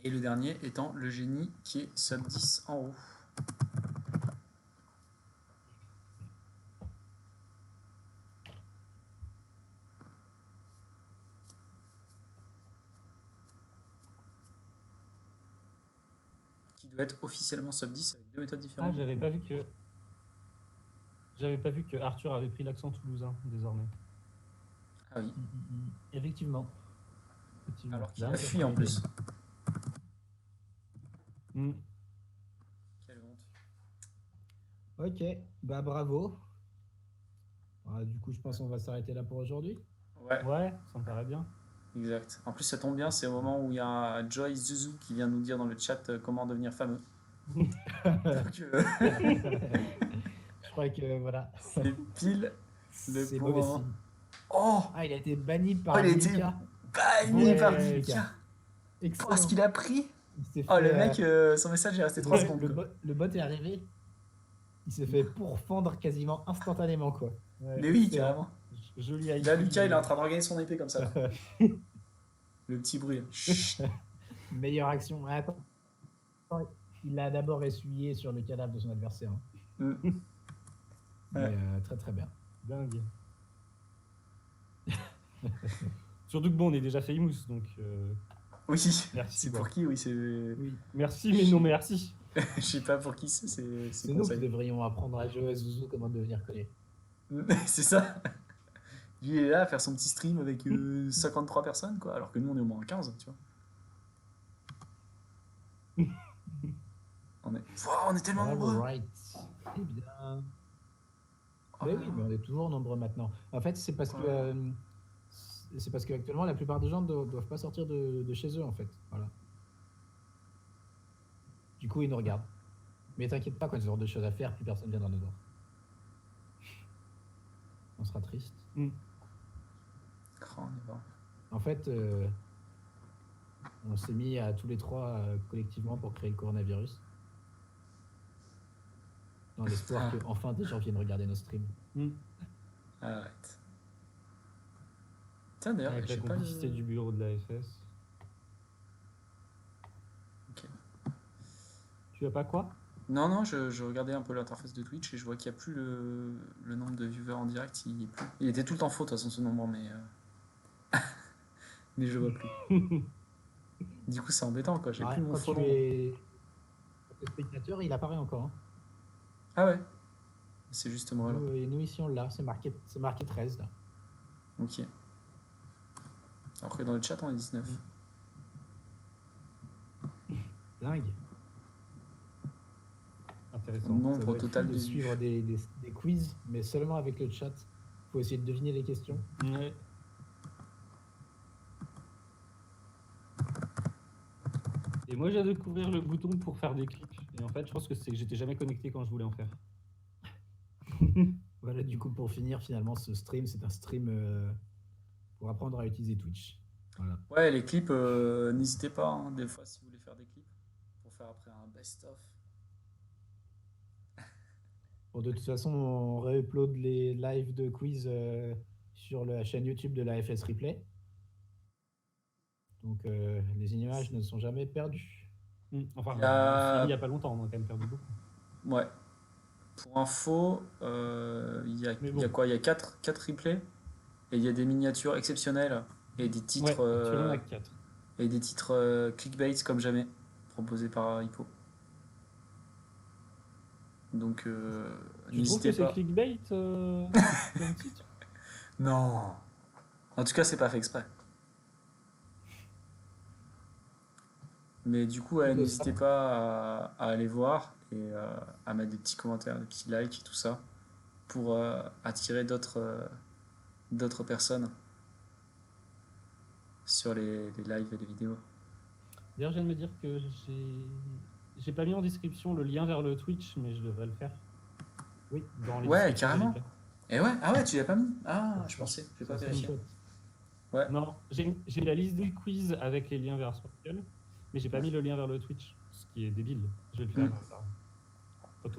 Et le dernier étant le génie qui est sub 10 en haut. peux être officiellement sub 10 avec deux méthodes Ah, différentes. j'avais pas vu que. J'avais pas vu que Arthur avait pris l'accent toulousain désormais. Ah oui, Effectivement. alors qu'il Là, a ça fui prend en une plus. Hmm. Quelle honte. Ok, bah bravo. Du coup, je pense qu'on va s'arrêter là pour aujourd'hui. Ouais, Ouais, ça me paraît bien. exact. En plus, ça tombe bien, c'est au moment où il y a Joyce Zuzu qui vient nous dire dans le chat comment devenir fameux. Donc, Je crois que voilà, c'est pile le c'est bon mauvais moment. signe. Oh, Ah, il a été banni oh, par il a été Mika. banni par Ouais, Dika. Mika. Oh, ce Excellent. qu'il a pris. Il s'est Oh, le fait. mec, son message est resté 3 secondes. Quoi. Le bot est arrivé. Il s'est fait pourfendre quasiment instantanément, quoi. Ouais, Mais oui, Excellent. carrément. Joli Là, IT. Lucas, il est en train de regarder son épée comme ça. Là. Le petit bruit. Chut. Meilleure action. Ah, attends. Il l'a d'abord essuyé sur le cadavre de son adversaire. Hein. Mm. Mais Ouais. très très bien. Dingue. Surtout que bon, on est déjà famous, donc Oui, Merci, c'est quoi. pour qui, oui, c'est. Oui. merci, mais non merci. Je sais pas pour qui c'est C'est nous qui devrions apprendre à jouer à Zouzou comment devenir connu. C'est ça. Lui, il est là à faire son petit stream avec 53 personnes, quoi, alors que nous, on est au moins 15, tu vois. On est tellement nombreux. Right. Eh bien. Oh Mais là oui, là. mais on est toujours nombreux maintenant. En fait, c'est parce que c'est parce qu'actuellement, la plupart des gens ne doivent pas sortir de chez eux, en fait. Voilà. Du coup, ils nous regardent. Mais t'inquiète pas, quand ce genre de choses à faire, plus personne viendra nous voir. On sera triste. Oh, on est bon. En fait, on s'est mis à tous les trois collectivement pour créer le coronavirus. Dans l'espoir que enfin des gens viennent regarder nos streams. Arrête. Tiens, d'ailleurs, Avec la j'ai pas complicité le... du bureau de la FS. Ok. Tu as pas quoi? Non, je regardais un peu l'interface de Twitch et je vois qu'il n'y a plus le nombre de viewers en direct. Il y est plus. Il était tout le temps faux, de toute façon, ce nombre, mais je vois plus. Du coup, c'est embêtant, quoi. J'ai Ouais, plus mon quand faux tu nombre. es spectateur, il apparaît encore. Hein. Ah ouais. C'est juste moi, là. Nous ici, on l'a. C'est marqué 13, là. Ok. Alors que dans le chat, on est 19. Dingue. Intéressant. Nombre Ça doit être total fou de de suivre des quiz, mais seulement avec le chat. Faut essayer de deviner les questions. Ouais. Et moi, j'ai découvert le bouton pour faire des clips. Et en fait, je pense que c'est que j'étais jamais connecté quand je voulais en faire. Voilà, du coup, pour finir, finalement, ce stream, c'est un stream pour apprendre à utiliser Twitch. Voilà. Ouais, les clips, n'hésitez pas, hein, des fois, si vous voulez faire des clips, pour faire après un best-of. Bon, de toute façon, on réupload les lives de quiz sur la chaîne YouTube de la FS Replay. Donc, les images ne sont jamais perdues. Enfin, Il y a a pas longtemps, on a quand même perdu beaucoup. Ouais. Pour info, il y a quoi? Il y a 4 replays et il y a des miniatures exceptionnelles et des titres, Ouais, actuellement, on a 4. et des titres clickbait comme jamais proposés par Hippo. Donc Tu trouves n'hésitez que c'est pas. clickbait comme titre? Non. En tout cas, c'est pas fait exprès. Mais du coup, Plutôt n'hésitez ça. pas à aller voir et à mettre des petits commentaires, des petits likes et tout ça pour attirer d'autres personnes sur les lives et les vidéos. D'ailleurs, je viens de me dire que j'ai pas mis en description le lien vers le Twitch, mais je devrais le faire. Oui. Dans les Ouais, descriptions carrément. des replays. Et ouais, ah ouais, tu l'as pas mis? Ah, je pensais, j'ai pas Ça, c'est vérifié. chouette. Ouais. Non, j'ai la liste des quiz avec les liens vers Sparkle, mais j'ai pas mis le lien vers le Twitch, ce qui est débile. Je vais le faire.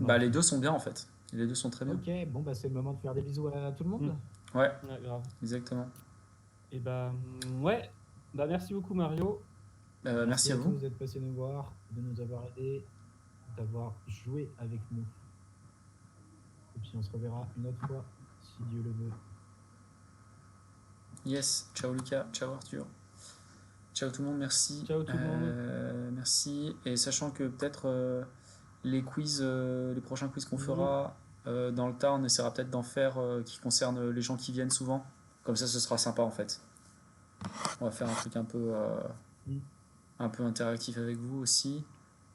Bah, les deux sont bien en fait. Les deux sont très bien. Ok, bon, bah, c'est le moment de faire des bisous à tout le monde. Ouais, Ouais, grave. exactement. Et bah, ouais. Bah, merci beaucoup, Mario. Merci à vous. tous d'être passés nous voir, de nous avoir aidés, d'avoir joué avec nous. Et puis on se reverra une autre fois, si Dieu le veut. Yes, ciao Lucas, ciao Arthur. Ciao. Ciao tout le monde, merci. Ciao tout le monde. Merci. Et sachant que peut-être les quiz, les prochains quiz qu'on Oui. fera dans le tas, on essaiera peut-être d'en faire qui concernent les gens qui viennent souvent. Comme ça, ce sera sympa en fait. On va faire un truc Mm. un peu interactif avec vous aussi.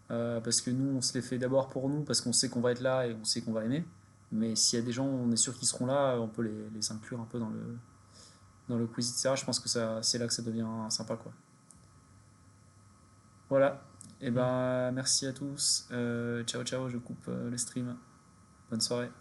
Parce que nous, on se les fait d'abord pour nous, parce qu'on sait qu'on va être là et on sait qu'on va aimer. Mais s'il y a des gens, on est sûr qu'ils seront là, on peut les inclure un peu dans le quiz, etc. Je pense que c'est là que ça devient sympa, quoi. Voilà. Et Mm. ben, merci à tous. Ciao, ciao, je coupe le stream. Bonne soirée.